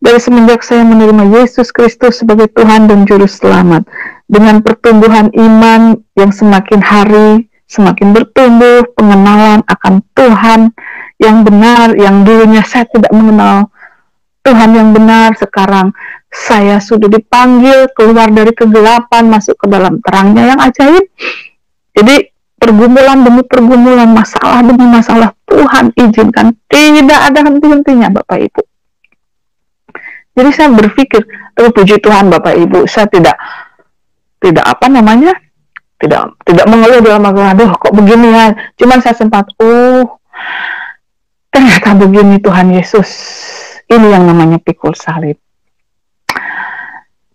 dari semenjak saya menerima Yesus Kristus sebagai Tuhan dan Juru Selamat, dengan pertumbuhan iman yang semakin hari, semakin bertumbuh, pengenalan akan Tuhan yang benar, yang dulunya saya tidak mengenal Tuhan yang benar, sekarang saya sudah dipanggil keluar dari kegelapan, masuk ke dalam terangnya yang ajaib. Jadi, pergumulan demi pergumulan, masalah demi masalah, Tuhan izinkan, tidak ada henti-hentinya Bapak Ibu. Jadi saya berpikir, puji Tuhan Bapak Ibu, saya tidak mengeluh dalam aduh kok begini ya. Cuman saya sempat, ternyata begini Tuhan Yesus. Ini yang namanya pikul salib.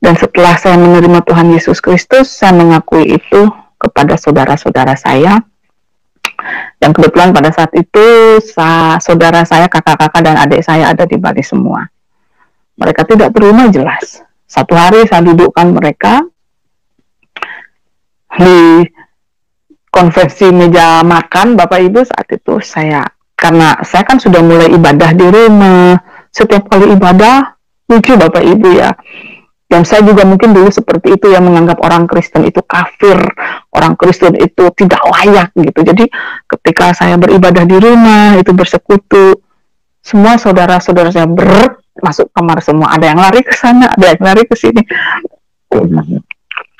Dan setelah saya menerima Tuhan Yesus Kristus, saya mengakui itu kepada saudara-saudara saya. Dan kebetulan pada saat itu saudara saya, kakak-kakak dan adik saya ada di Bali semua. Mereka tidak terima jelas. Satu hari saya dudukkan mereka di konvensi meja makan, Bapak Ibu. Saat itu karena saya kan sudah mulai ibadah di rumah. Setiap kali ibadah, lucu Bapak Ibu ya. Dan saya juga mungkin dulu seperti itu, yang menganggap orang Kristen itu kafir, orang Kristen itu tidak layak gitu. Jadi ketika saya beribadah di rumah, itu bersekutu, semua saudara-saudara saya masuk kamar semua. Ada yang lari ke sana, ada yang lari ke sini.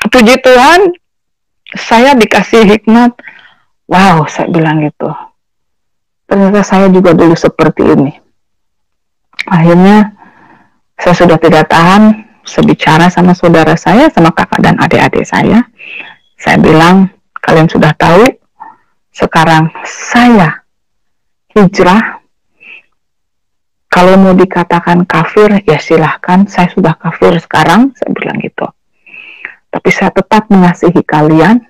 Puji Tuhan, saya dikasih hikmat. Wow, saya bilang gitu. Ternyata saya juga dulu seperti ini. Akhirnya saya sudah tidak tahan. bicara sama saudara saya, sama kakak dan adik-adik saya bilang, kalian sudah tahu, sekarang saya hijrah. Kalau mau dikatakan kafir, ya silahkan, saya sudah kafir sekarang, saya bilang gitu. Tapi saya tetap mengasihi kalian,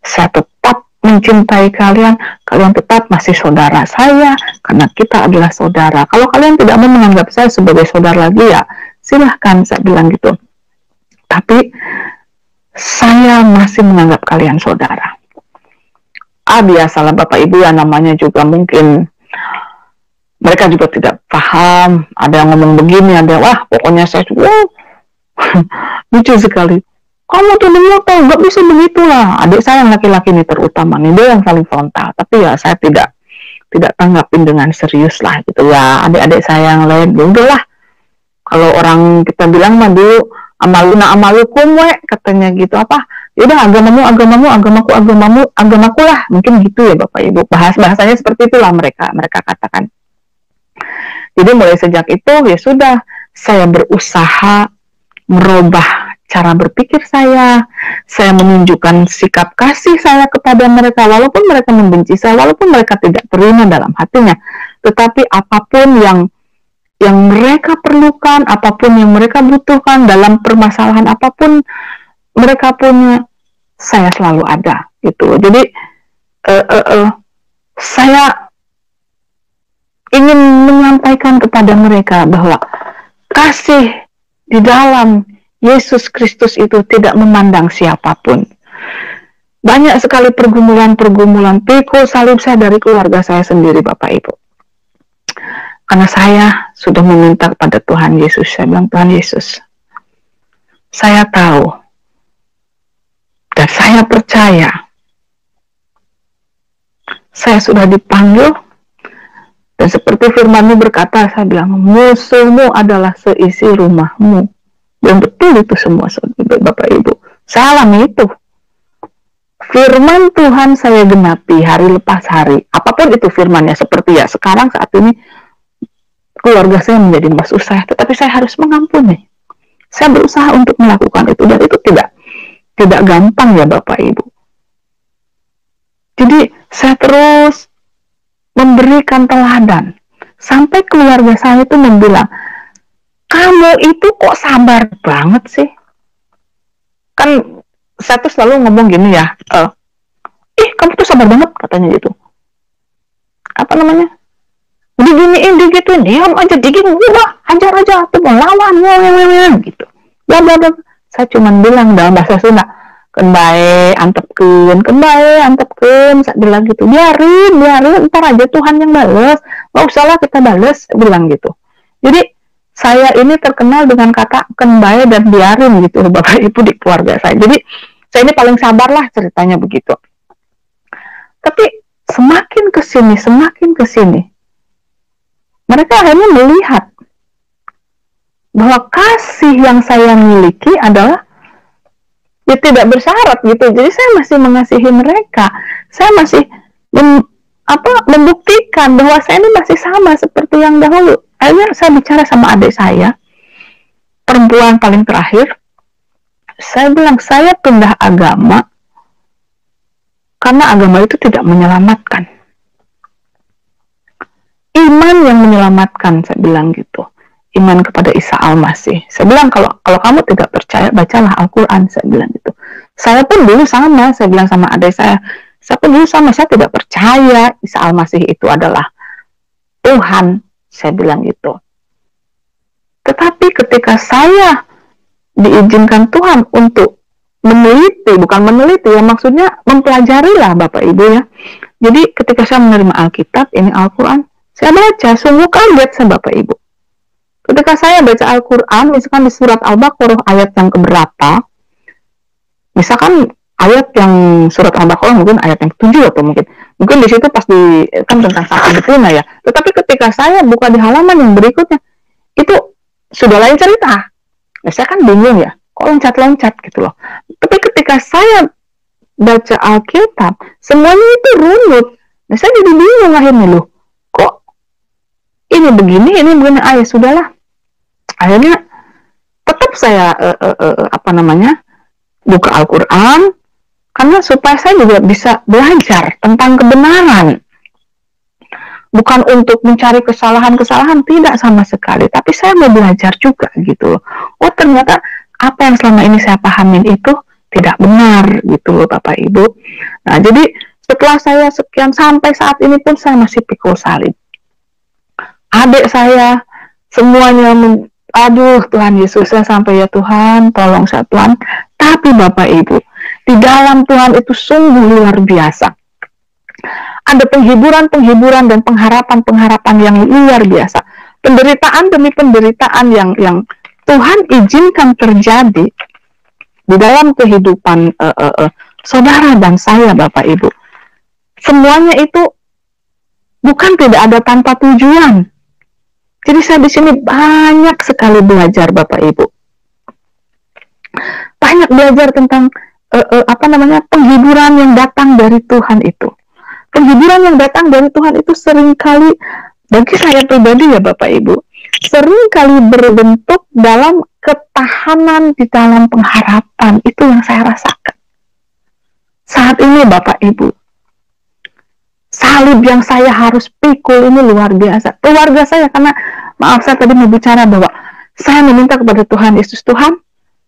saya tetap mencintai kalian, kalian tetap masih saudara saya, karena kita adalah saudara. Kalau kalian tidak mau menganggap saya sebagai saudara lagi, ya silahkan, saya bilang gitu. Tapi saya masih menganggap kalian saudara. Biasalah Bapak Ibu ya, namanya juga mungkin mereka juga tidak paham. Ada yang ngomong begini, ada wah pokoknya saya juga lucu sekali. Kamu tuh tahu, nggak bisa begitulah. Adik saya yang laki-laki ini terutama nih, dia yang paling frontal. Tapi ya saya tidak tanggapin dengan serius lah gitu ya. Adik-adik saya yang lain, ya udahlah. Kalau orang kita bilang mah dulu amaluna amalukum we, katanya gitu, apa? Yaudah agamaku lah. Mungkin gitu ya Bapak Ibu. Bahasanya seperti itulah mereka katakan. Jadi mulai sejak itu ya sudah, saya berusaha merubah cara berpikir saya menunjukkan sikap kasih saya kepada mereka, walaupun mereka membenci saya, walaupun mereka tidak terima dalam hatinya, tetapi apapun yang mereka perlukan, apapun yang mereka butuhkan dalam permasalahan apapun mereka punya, saya selalu ada gitu. Jadi saya ingin menyampaikan kepada mereka bahwa kasih di dalam Yesus Kristus itu tidak memandang siapapun. Banyak sekali pergumulan-pergumulan, pikul salib saya dari keluarga saya sendiri Bapak Ibu. Karena saya sudah meminta kepada Tuhan Yesus, saya bilang, Tuhan Yesus, saya tahu dan saya percaya saya sudah dipanggil, dan seperti firman-Mu berkata, saya bilang, musuhmu adalah seisi rumahmu. Dan betul itu semua Bapak Ibu. Saya alami itu. Firman Tuhan saya genapi hari lepas hari. Apapun itu firmannya, seperti ya sekarang saat ini keluarga saya menjadi musuh saya, tetapi saya harus mengampuni. Saya berusaha untuk melakukan itu, dan itu tidak gampang ya Bapak Ibu. Jadi saya terus memberikan teladan sampai keluarga saya itu membilang, kamu itu kok sabar banget sih? Kan saya tuh selalu ngomong gini ya, kamu tuh sabar banget katanya gitu. Apa namanya? Diginiin, digituin, diam aja, diginiin, udah hajar aja, tuh melawan, gitu. Bla bla bla. Saya cuma bilang dalam bahasa Sunda, kenbae antepkeun, saya bilang gitu. Biarin, ntar aja Tuhan yang balas. Nggak usahlah kita balas, saya bilang gitu. Jadi saya ini terkenal dengan kata kenbae dan biarin gitu Bapak Ibu di keluarga saya. Jadi saya ini paling sabar lah ceritanya begitu. Tapi semakin kesini, mereka akhirnya melihat bahwa kasih yang saya miliki adalah ya tidak bersyarat gitu. Jadi saya masih mengasihi mereka. Saya masih membuktikan bahwa saya ini masih sama seperti yang dahulu. Akhirnya saya bicara sama adik saya, perempuan paling terakhir. Saya bilang, saya pindah agama karena agama itu tidak menyelamatkan. Iman yang menyelamatkan, saya bilang gitu. Iman kepada Isa Al-Masih. Saya bilang, kalau kamu tidak percaya, bacalah Al-Quran, saya bilang gitu. Saya pun dulu sama, saya bilang sama adik saya pun dulu sama, saya tidak percaya Isa Al-Masih itu adalah Tuhan, saya bilang gitu. Tetapi ketika saya diizinkan Tuhan untuk bukan meneliti ya, maksudnya mempelajarilah Bapak Ibu ya. Jadi ketika saya menerima Alkitab, ini Al-Quran, saya baca, sungguh kaget saya Bapak Ibu. Ketika saya baca Al-Quran, misalkan di surat Al-Baqarah ayat yang keberapa, misalkan ayat yang surat Al-Baqarah mungkin ayat yang 7 atau mungkin di situ pas kan tentang sapi betina ya. Tetapi ketika saya buka di halaman yang berikutnya, itu sudah lain cerita. Nah, saya kan bingung ya, kok loncat-loncat gitu loh. Tapi ketika saya baca Alkitab, semuanya itu runut. Nah, saya jadi bingung akhirnya loh, kok ini begini, sudahlah. Akhirnya tetap tetap saya buka Al-Quran, karena supaya saya juga bisa belajar tentang kebenaran. Bukan untuk mencari kesalahan-kesalahan, tidak sama sekali. Tapi saya mau belajar juga gitu loh. Oh ternyata apa yang selama ini saya pahamin itu tidak benar gitu loh Bapak Ibu. Nah jadi setelah saya sekian sampai saat ini pun saya masih pikul salib. Adik saya semuanya aduh Tuhan Yesus, saya sampai ya Tuhan, tolong saya Tuhan. Tapi Bapak Ibu, di dalam Tuhan itu sungguh luar biasa. Ada penghiburan dan pengharapan yang luar biasa. Penderitaan demi penderitaan yang Tuhan izinkan terjadi di dalam kehidupan saudara dan saya Bapak Ibu. Semuanya itu bukan tidak ada tanpa tujuan. Jadi saya di sini banyak sekali belajar Bapak Ibu. Banyak belajar tentang penghiburan yang datang dari Tuhan itu. Penghiburan yang datang dari Tuhan itu seringkali bagi saya pribadi ya Bapak Ibu, seringkali berbentuk dalam ketahanan di dalam pengharapan. Itu yang saya rasakan saat ini Bapak Ibu. Salib yang saya harus pikul ini luar biasa. Keluarga saya, karena maaf saya tadi mau bicara bahwa saya meminta kepada Tuhan Yesus, Tuhan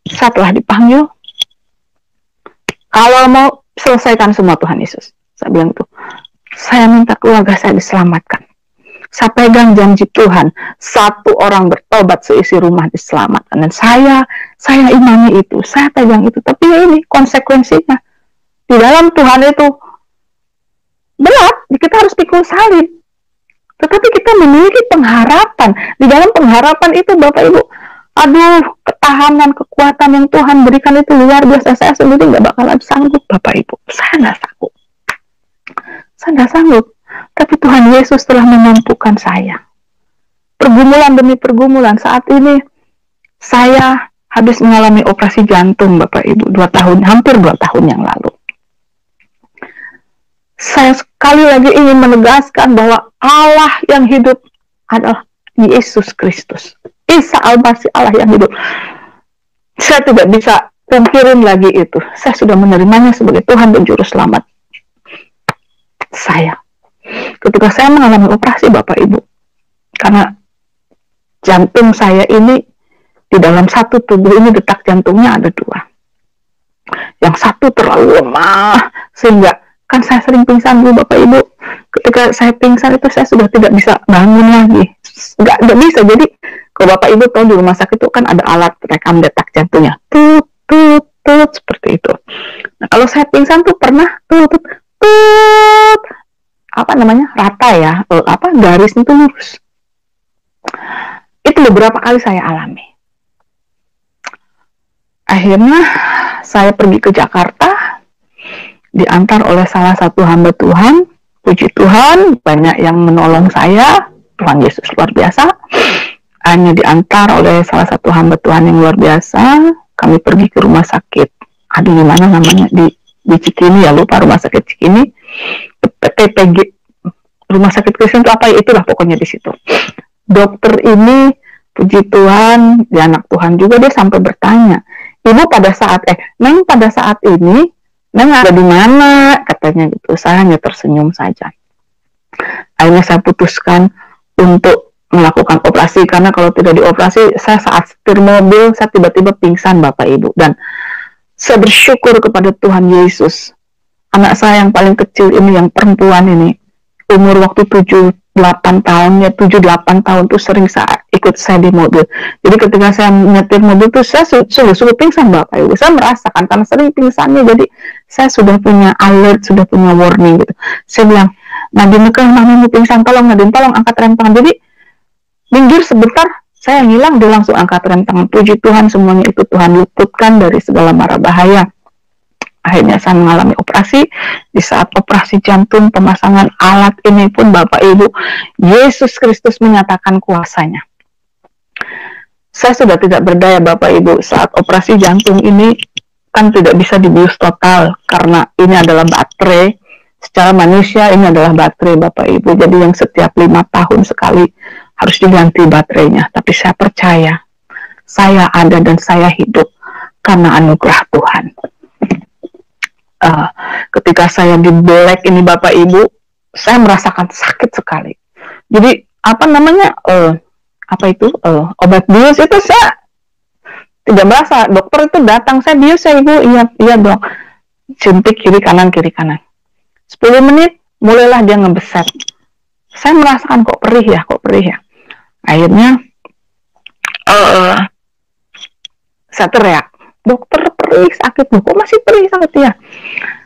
saya telah dipanggil, kalau mau selesaikan semua Tuhan Yesus. Saya bilang tuh, saya minta keluarga saya diselamatkan. Saya pegang janji Tuhan, satu orang bertobat seisi rumah diselamatkan. Dan saya imani itu, saya pegang itu. Tapi ini konsekuensinya. Di dalam Tuhan itu berat, kita harus pikul salib. Tetapi kita memiliki pengharapan. Di dalam pengharapan itu Bapak Ibu, aduh, ketahanan, kekuatan yang Tuhan berikan itu luar biasa. Saya sendiri nggak bakalan sanggup Bapak Ibu. Saya nggak sanggup. Saya nggak sanggup, tapi Tuhan Yesus telah memampukan saya. Pergumulan demi pergumulan, saat ini saya habis mengalami operasi jantung Bapak Ibu, hampir 2 tahun yang lalu. Saya sekali lagi ingin menegaskan bahwa Allah yang hidup adalah Yesus Kristus. Isa Al-Masih Allah yang hidup. Saya tidak bisa pungkirin lagi itu. Saya sudah menerimanya sebagai Tuhan dan Juru Selamat saya. Ketika saya mengalami operasi Bapak Ibu, karena jantung saya ini di dalam satu tubuh ini detak jantungnya ada 2. Yang satu terlalu lemah sehingga kan saya sering pingsan dulu Bapak Ibu. Ketika saya pingsan itu saya sudah tidak bisa bangun lagi. Nggak bisa. Jadi kalau Bapak Ibu tahu di rumah sakit itu kan ada alat rekam detak jantungnya. Tut seperti itu. Nah, kalau saya pingsan tuh pernah rata ya, garisnya itu lurus. Itu beberapa kali saya alami. Akhirnya saya pergi ke Jakarta, diantar oleh salah satu hamba Tuhan. Puji Tuhan, banyak yang menolong saya. Tuhan Yesus luar biasa. Hanya diantar oleh salah satu hamba Tuhan yang luar biasa. Kami pergi ke rumah sakit. Aduh, gimana namanya di Cikini ya, lupa rumah sakit Cikini. TPG, rumah sakit Kristen itu apa ya, itulah pokoknya di situ. Dokter ini, puji Tuhan, dia anak Tuhan juga, dia sampai bertanya, Ibu Neng pada saat ini, Neng ada di mana? Katanya gitu. Saya hanya tersenyum saja. Akhirnya saya putuskan untuk melakukan operasi, karena kalau tidak dioperasi, saya saat setir mobil, saya tiba-tiba pingsan Bapak Ibu. Dan saya bersyukur kepada Tuhan Yesus. Anak saya yang paling kecil ini, yang perempuan ini, umur waktu 7-8 tahun tuh sering ikut saya di mobil. Jadi ketika saya nyetir mobil tuh saya sungguh pingsan Bapak Ibu. Saya merasakan karena sering pingsannya, jadi saya sudah punya alert, sudah punya warning gitu. Saya bilang, Nadine, mami mau pingsan, tolong Nadine, tolong angkat rem tangan. Jadi minggir sebentar, saya ngilang, dia langsung angkat rem tangan. Puji Tuhan, semuanya itu Tuhan luputkan dari segala mara bahaya. Akhirnya saya mengalami operasi. Di saat operasi jantung, pemasangan alat ini pun Bapak Ibu, Yesus Kristus menyatakan kuasanya. Saya sudah tidak berdaya Bapak Ibu. Saat operasi jantung ini kan tidak bisa dibius total, karena ini adalah baterai. Secara manusia ini adalah baterai Bapak Ibu. Jadi yang setiap 5 tahun sekali harus diganti baterainya. Tapi saya percaya saya ada dan saya hidup karena anugerah Tuhan. Ketika saya di black ini Bapak Ibu, saya merasakan sakit sekali. Jadi apa namanya obat bius itu saya tidak merasa. Dokter itu datang, saya bius ya Ibu, iya dok, suntik kiri kanan 10 menit mulailah dia ngebeset. Saya merasakan kok perih ya. Akhirnya saya teriak, dokter perih sakit, kok masih perih sakit ya.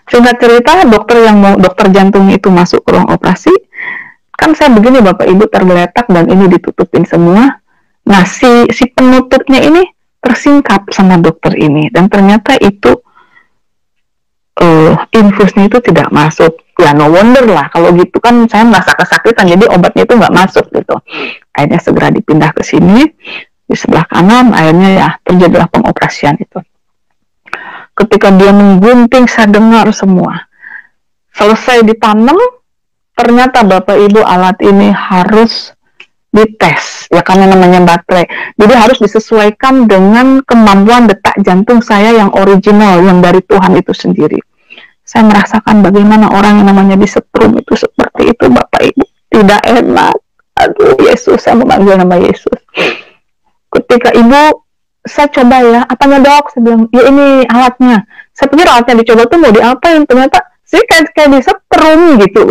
Singkat cerita, dokter jantung itu masuk ke ruang operasi. Kan saya begini Bapak Ibu, tergeletak dan ini ditutupin semua. Nah si penutupnya ini tersingkap sama dokter ini, dan ternyata itu infusnya itu tidak masuk. Ya no wonder lah, kalau gitu kan saya merasa kesakitan, jadi obatnya itu nggak masuk gitu. Akhirnya segera dipindah ke sini, di sebelah kanan. Akhirnya ya terjadilah pengoperasian itu. Ketika dia menggunting, saya dengar semua. Selesai ditanam, ternyata Bapak Ibu alat ini harus dites, ya karena namanya baterai. Jadi harus disesuaikan dengan kemampuan detak jantung saya yang original, yang dari Tuhan itu sendiri. Saya merasakan bagaimana orang yang namanya disetrum itu seperti itu Bapak Ibu. Tidak enak. Aduh Yesus, saya memanggil nama Yesus. Ketika Ibu, saya coba ya, apanya dok? Saya bilang, ya ini alatnya. Saya pikir alatnya dicoba tuh mau diapain, ternyata sih kayak disetrum gitu.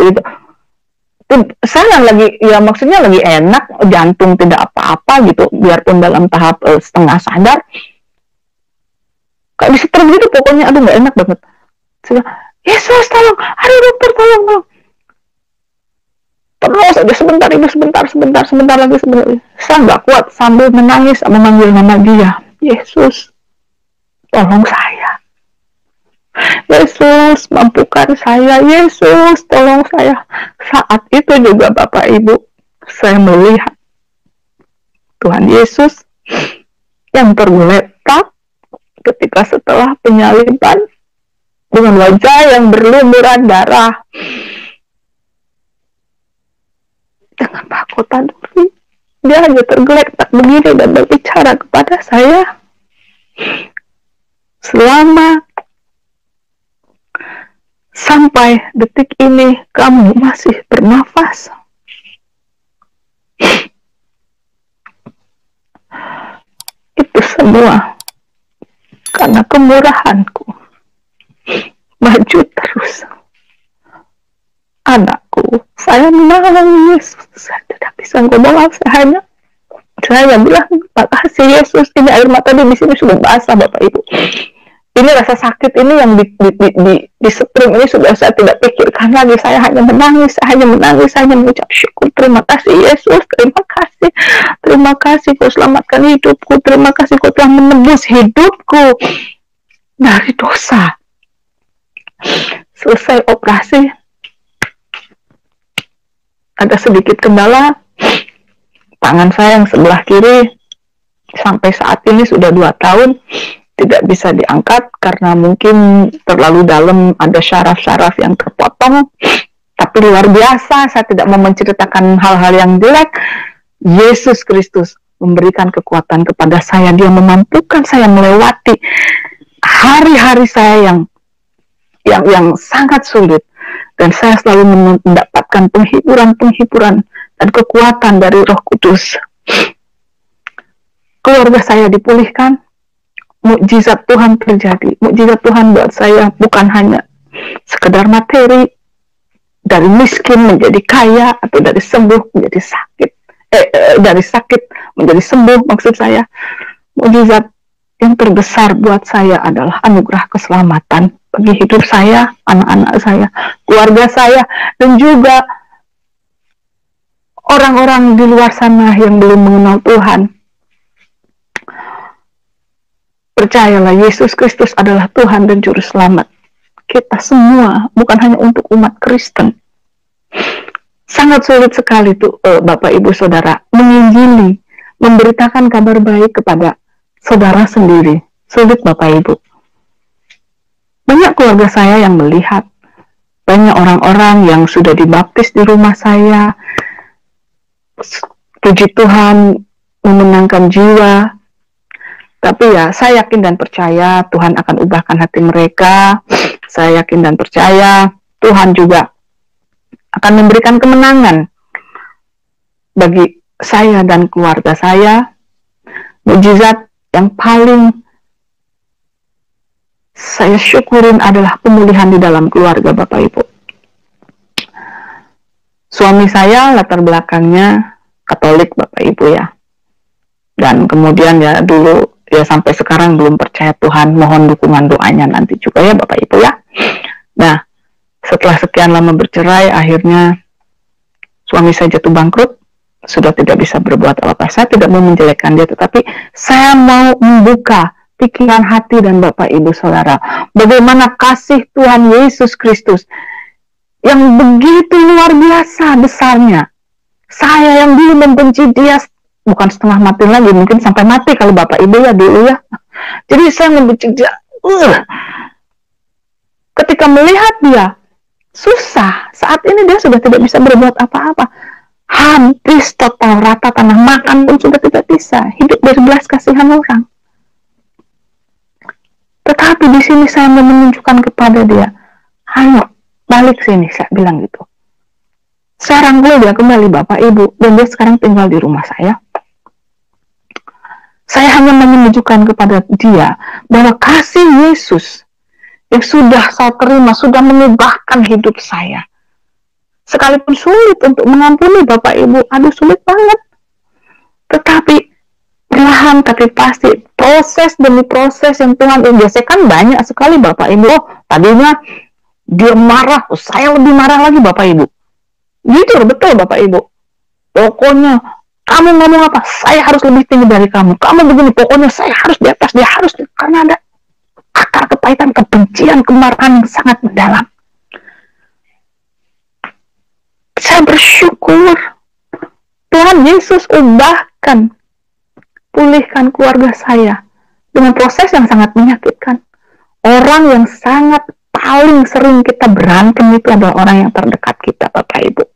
Saya lagi, ya maksudnya lagi enak, jantung tidak apa-apa gitu, biarpun dalam tahap setengah sadar. Kayak disetrum gitu pokoknya, aduh gak enak banget. Saya bilang, Yesus tolong, aduh dokter tolong. Terus aja sebentar Ibu, sebentar lagi. Saya nggak kuat, sambil menangis memanggil nama dia, Yesus tolong saya, Yesus mampukan saya, Yesus tolong saya. Saat itu juga Bapak Ibu, saya melihat Tuhan Yesus yang tergeletak ketika setelah penyaliban dengan wajah yang berlumuran darah, dengan mahkota duri. Dia hanya tergeletak begini dan berbicara kepada saya, selama sampai detik ini kamu masih bernafas. Itu semua karena kemurahanku. Maju terus. Anakku, saya menangis. Saya tidak bisa ngomong, saya bilang, makasih Yesus. Ini air mata di sini sudah basah Bapak Ibu. Ini rasa sakit ini yang di setrum ini sudah saya tidak pikirkan lagi. Saya hanya menangis, saya hanya mengucap syukur. Terima kasih Yesus, terima kasih Kau selamatkan hidupku, terima kasih Kau telah menebus hidupku dari dosa. Selesai operasi, ada sedikit kendala. Tangan saya yang sebelah kiri sampai saat ini sudah 2 tahun tidak bisa diangkat karena mungkin terlalu dalam, ada syaraf-syaraf yang terpotong. Tapi luar biasa, saya tidak mau menceritakan hal-hal yang jelek. Yesus Kristus memberikan kekuatan kepada saya. Dia memampukan saya melewati hari-hari saya yang sangat sulit, dan saya selalu mendapatkan penghiburan dan kekuatan dari Roh Kudus. Keluarga saya dipulihkan, mukjizat Tuhan terjadi. Mukjizat Tuhan buat saya bukan hanya sekedar materi, dari miskin menjadi kaya, atau dari sembuh menjadi sakit, dari sakit menjadi sembuh. Maksud saya, mukjizat yang terbesar buat saya adalah anugerah keselamatan bagi hidup saya, anak-anak saya, keluarga saya, dan juga orang-orang di luar sana yang belum mengenal Tuhan. Percayalah, Yesus Kristus adalah Tuhan dan Juru Selamat kita semua, bukan hanya untuk umat Kristen. Sangat sulit sekali tuh Bapak Ibu Saudara menginjili, memberitakan kabar baik kepada saudara sendiri. Sulit Bapak Ibu. Banyak keluarga saya yang melihat, banyak orang-orang yang sudah dibaptis di rumah saya. Puji Tuhan, memenangkan jiwa. Tapi ya, saya yakin dan percaya Tuhan akan ubahkan hati mereka. Saya yakin dan percaya Tuhan juga akan memberikan kemenangan bagi saya dan keluarga saya. Mukjizat yang paling saya syukurin adalah pemulihan di dalam keluarga Bapak Ibu. Suami saya latar belakangnya Katolik Bapak Ibu ya. Dan kemudian ya dulu ya sampai sekarang belum percaya Tuhan. Mohon dukungan doanya nanti juga ya Bapak Ibu ya. Nah, setelah sekian lama bercerai, akhirnya suami saya jatuh bangkrut. Sudah tidak bisa berbuat apa-apa. Saya tidak mau menjelekkan dia, tetapi saya mau membuka pikiran hati dan Bapak Ibu Saudara, bagaimana kasih Tuhan Yesus Kristus yang begitu luar biasa besarnya. Saya yang dulu membenci dia, bukan setengah mati lagi, mungkin sampai mati kalau Bapak Ibu ya dulu ya. Jadi saya membenci dia. Ketika melihat dia susah, saat ini dia sudah tidak bisa berbuat apa-apa. Habis total rata tanah, makan pun sudah tidak bisa, hidup dari belas kasihan orang. Tetapi di sini saya mau menunjukkan kepada dia, ayo balik sini, saya bilang gitu. Saya rangkul dia kembali Bapak Ibu, dan dia sekarang tinggal di rumah saya. Saya hanya mau menunjukkan kepada dia bahwa kasih Yesus yang sudah saya terima, sudah mengubahkan hidup saya. Sekalipun sulit untuk mengampuni Bapak Ibu, aduh sulit banget. Tetapi perlahan tapi pasti, proses demi proses yang Tuhan biasakan banyak sekali Bapak Ibu. Oh, tadinya dia marah, saya lebih marah lagi Bapak Ibu. Jujur betul Bapak Ibu. Pokoknya kamu ngomong apa, saya harus lebih tinggi dari kamu. Kamu begini, pokoknya saya harus di atas, dia harus karena ada akar kepahitan, kebencian, kemarahan yang sangat mendalam. Saya bersyukur Tuhan Yesus ubahkan, pulihkan keluarga saya dengan proses yang sangat menyakitkan. Orang yang sangat paling sering kita berantem itu adalah orang yang terdekat kita Bapak Ibu,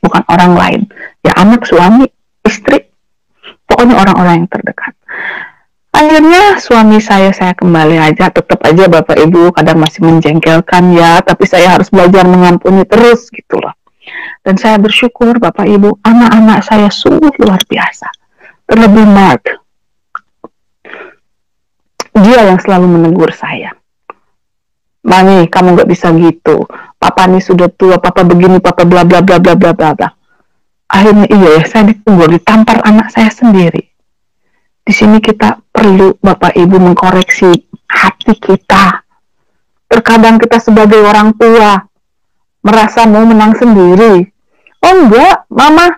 bukan orang lain ya, anak, suami, istri, pokoknya orang-orang yang terdekat. Akhirnya suami saya kembali aja, tetap aja Bapak Ibu kadang masih menjengkelkan ya, tapi saya harus belajar mengampuni terus gitu loh. Dan saya bersyukur Bapak Ibu, anak-anak saya sungguh luar biasa. Terlebih Mark, dia yang selalu menegur saya. Mami, kamu gak bisa gitu. Papa ini sudah tua, papa begini, papa bla bla bla bla bla bla. Akhirnya iya ya, saya ditegur, ditampar anak saya sendiri. Di sini kita perlu Bapak Ibu mengkoreksi hati kita. Terkadang kita sebagai orang tua merasa mau menang sendiri. Oh enggak, mama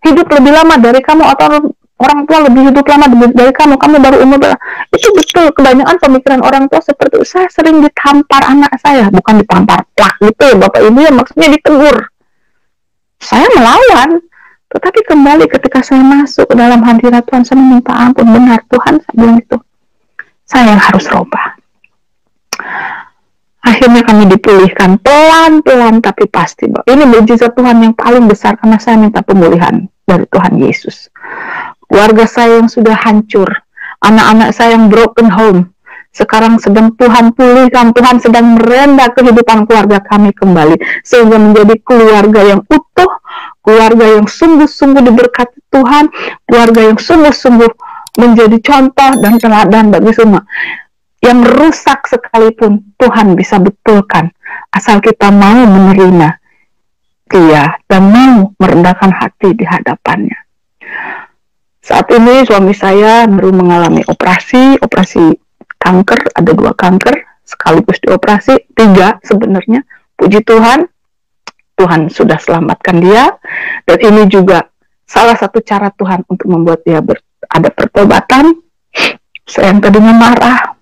hidup lebih lama dari kamu, atau orang tua lebih hidup lama dari kamu baru umur berapa. Itu betul, kebanyakan pemikiran orang tua seperti itu. Saya sering ditampar anak saya, bukan ditampar plak gitu ya Bapak Ibu ya, maksudnya ditegur. Saya melawan, tetapi kembali ketika saya masuk ke dalam hadirat Tuhan, saya meminta ampun. Benar Tuhan, saya bilang itu, saya yang harus robah. Akhirnya kami dipulihkan pelan-pelan tapi pasti. Ini mukjizat Tuhan yang paling besar, karena saya minta pemulihan dari Tuhan Yesus. Keluarga saya yang sudah hancur, anak-anak saya yang broken home, sekarang sedang Tuhan pulihkan. Tuhan sedang merenda kehidupan keluarga kami kembali, sehingga menjadi keluarga yang utuh, keluarga yang sungguh-sungguh diberkati Tuhan, keluarga yang sungguh-sungguh menjadi contoh dan teladan bagi semua. Yang rusak sekalipun Tuhan bisa betulkan, asal kita mau menerima Dia dan mau merendahkan hati di hadapannya. Saat ini suami saya baru mengalami operasi kanker, ada 2 kanker sekaligus dioperasi, 3 sebenarnya. Puji Tuhan, Tuhan sudah selamatkan dia, dan ini juga salah satu cara Tuhan untuk membuat dia ada pertobatan. Saya yang tadinya marah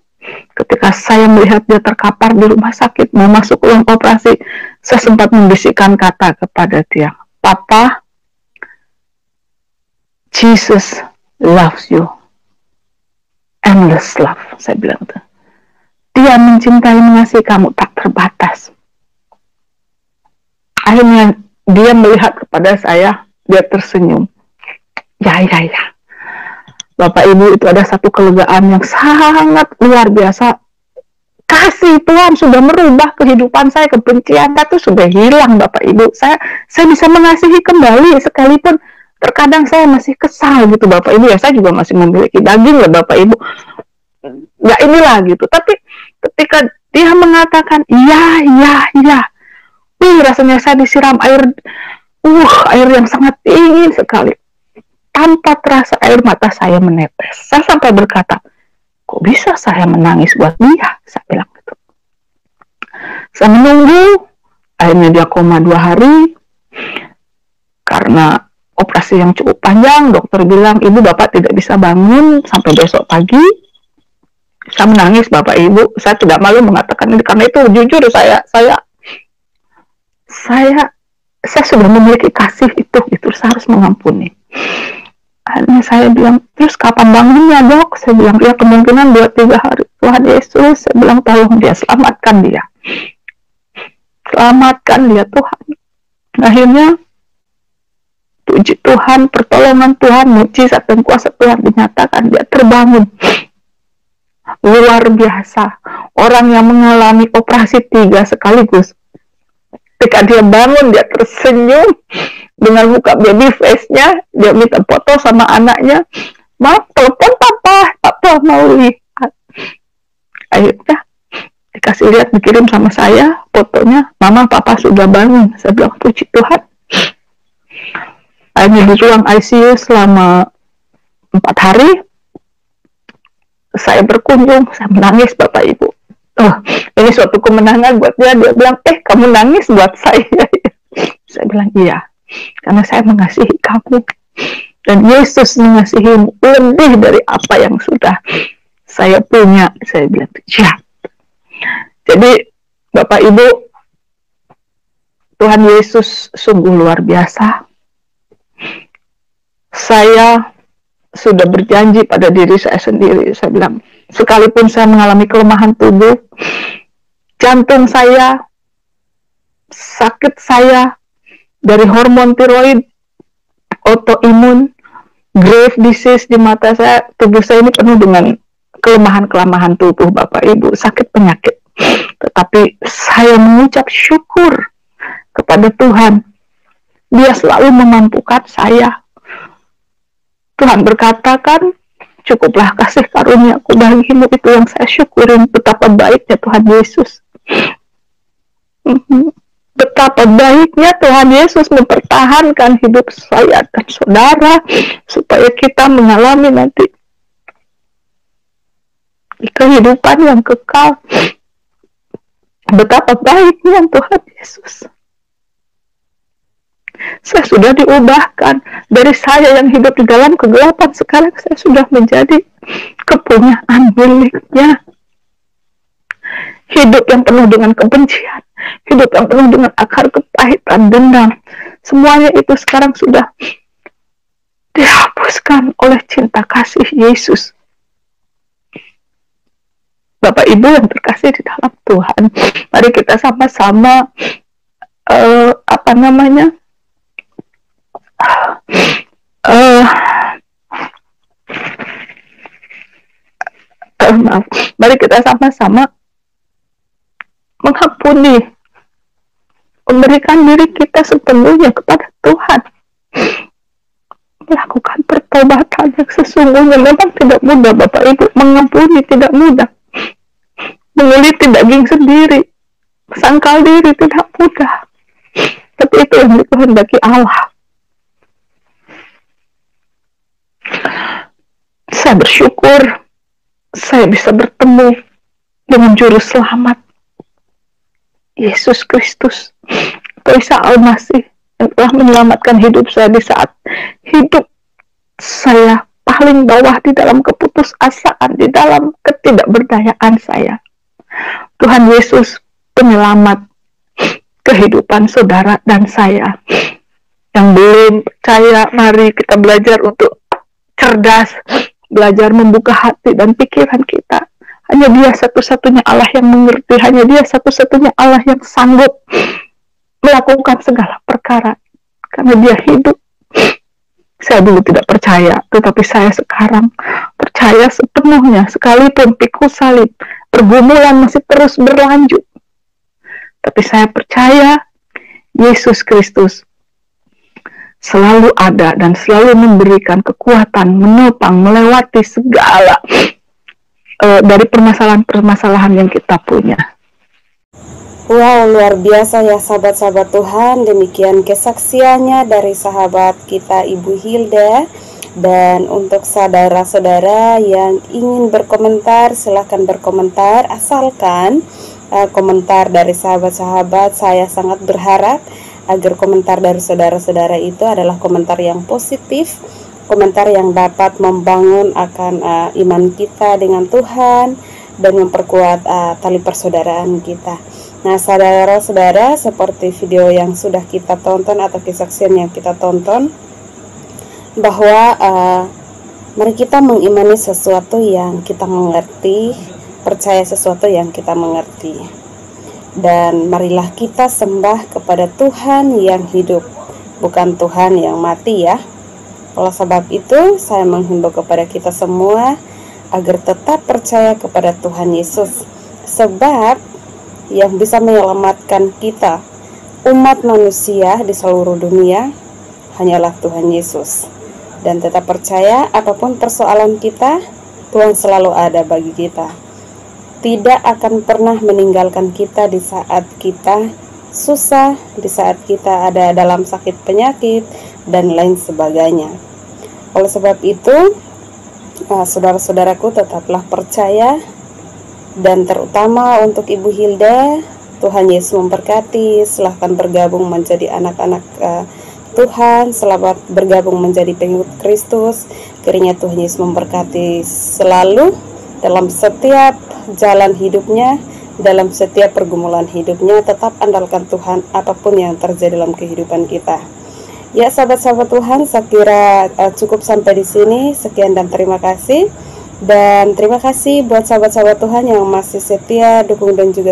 ketika saya melihat dia terkapar di rumah sakit mau masuk ruang operasi, saya sempat membisikkan kata kepada dia, Papa, Jesus loves you, endless love, saya bilang itu. Dia mencintai, mengasihi kamu tak terbatas. Akhirnya dia melihat kepada saya, dia tersenyum. Ya. Bapak Ibu, itu ada satu kelegaan yang sangat luar biasa. Kasih Tuhan sudah merubah kehidupan saya, kebencian itu sudah hilang Bapak Ibu. Saya bisa mengasihi kembali, sekalipun terkadang saya masih kesal gitu Bapak Ibu. Ya saya juga masih memiliki daging lah Bapak Ibu. Ya inilah gitu. Tapi ketika dia mengatakan iya, rasanya saya disiram air yang sangat dingin sekali. Tanpa terasa air mata saya menetes. Saya sampai berkata, kok bisa saya menangis buat dia? Saya bilang gitu. Saya menunggu, akhirnya dia koma 2 hari. Karena operasi yang cukup panjang, dokter bilang, ibu bapak tidak bisa bangun sampai besok pagi. Saya menangis Bapak Ibu, saya tidak malu mengatakan ini, karena itu jujur saya sudah memiliki kasih itu, saya harus mengampuni. Akhirnya saya bilang, terus kapan bangunnya dok? Saya bilang, ya kemungkinan 2-3 hari. Tuhan Yesus, saya bilang tolong dia, selamatkan dia Tuhan. Akhirnya puji Tuhan, pertolongan Tuhan, mujizat dan kuasa Tuhan dinyatakan, dia terbangun. Luar biasa. Orang yang mengalami operasi 3 sekaligus, ketika dia bangun, dia tersenyum dengan muka baby face-nya. Dia minta foto sama anaknya. Maaf, telepon papa mau lihat. Akhirnya dikasih lihat, dikirim sama saya fotonya, mama papa sudah bangun. Saya bilang puji Tuhan. Akhirnya di ruang ICU selama 4 hari. Saya berkunjung, saya menangis Bapak Ibu. Oh, ini suatu kemenangan buat dia. Dia bilang, kamu nangis buat saya. Saya bilang, iya, karena saya mengasihi kamu. Dan Yesus mengasihimu lebih dari apa yang sudah saya punya. Saya bilang, ya. Jadi, Bapak Ibu, Tuhan Yesus sungguh luar biasa. Saya sudah berjanji pada diri saya sendiri. Saya bilang, sekalipun saya mengalami kelemahan tubuh, jantung saya, sakit saya dari hormon tiroid, autoimun, grave disease di mata saya, tubuh saya ini penuh dengan kelemahan-kelemahan tubuh Bapak Ibu, sakit penyakit. Tetapi saya mengucap syukur kepada Tuhan. Dia selalu memampukan saya. Tuhan berkatakan, cukuplah kasih karuniaku bagimu, itu yang saya syukurin. Betapa baiknya Tuhan Yesus. Betapa baiknya Tuhan Yesus mempertahankan hidup saya dan saudara, supaya kita mengalami nanti kehidupan yang kekal. Betapa baiknya Tuhan Yesus. Saya sudah diubahkan dari saya yang hidup di dalam kegelapan, sekarang saya sudah menjadi kepunyaan miliknya. Hidup yang penuh dengan kebencian, hidup yang penuh dengan akar kepahitan, dendam, semuanya itu sekarang sudah dihapuskan oleh cinta kasih Yesus. Bapak Ibu yang terkasih di dalam Tuhan, mari kita sama-sama mari kita sama-sama mengampuni, memberikan diri kita sepenuhnya kepada Tuhan, melakukan pertobatan yang sesungguhnya. Memang tidak mudah Bapak Ibu, mengampuni tidak mudah, menguliti daging sendiri, sangkal diri tidak mudah, tapi itu yang dikehendaki Allah. Saya bersyukur saya bisa bertemu dengan Juru Selamat Yesus Kristus, Isa Al-Masih, yang telah menyelamatkan hidup saya di saat hidup saya paling bawah, di dalam keputusasaan, di dalam ketidakberdayaan saya. Tuhan Yesus penyelamat kehidupan saudara dan saya. Yang belum percaya, mari kita belajar untuk cerdas, belajar membuka hati dan pikiran kita. Hanya Dia satu-satunya Allah yang mengerti, hanya Dia satu-satunya Allah yang sanggup melakukan segala perkara, karena Dia hidup Saya dulu tidak percaya, tetapi saya sekarang percaya sepenuhnya. Sekalipun pikul salib, pergumulan masih terus berlanjut, tapi saya percaya Yesus Kristus selalu ada dan selalu memberikan kekuatan, menopang, melewati segala dari permasalahan-permasalahan yang kita punya. Wow, luar biasa ya sahabat-sahabat Tuhan. Demikian kesaksiannya dari sahabat kita Ibu Hilda. Dan untuk saudara-saudara yang ingin berkomentar, silahkan berkomentar. Asalkan komentar dari sahabat-sahabat, saya sangat berharap agar komentar dari saudara-saudara itu adalah komentar yang positif, komentar yang dapat membangun akan iman kita dengan Tuhan dan memperkuat tali persaudaraan kita. Nah, saudara-saudara, seperti video yang sudah kita tonton atau kesaksian yang kita tonton, bahwa mari kita mengimani sesuatu yang kita mengerti, percaya sesuatu yang kita mengerti, dan marilah kita sembah kepada Tuhan yang hidup, bukan Tuhan yang mati ya. Oleh sebab itu, saya menghimbau kepada kita semua agar tetap percaya kepada Tuhan Yesus, sebab yang bisa menyelamatkan kita, umat manusia di seluruh dunia, hanyalah Tuhan Yesus. Dan tetap percaya apapun persoalan kita, Tuhan selalu ada bagi kita. Tidak akan pernah meninggalkan kita di saat kita susah, di saat kita ada dalam sakit penyakit, dan lain sebagainya. Oleh sebab itu, saudara-saudaraku, tetaplah percaya. Dan terutama untuk Ibu Hilda, Tuhan Yesus memberkati. Silahkan bergabung menjadi anak-anak Tuhan, selamat bergabung menjadi pengikut Kristus. Kiranya Tuhan Yesus memberkati selalu dalam setiap jalan hidupnya, dalam setiap pergumulan hidupnya. Tetap andalkan Tuhan apapun yang terjadi dalam kehidupan kita. Ya sahabat-sahabat Tuhan, saya kira cukup sampai di sini. Sekian dan terima kasih. Dan terima kasih buat sahabat-sahabat Tuhan yang masih setia, dukung dan juga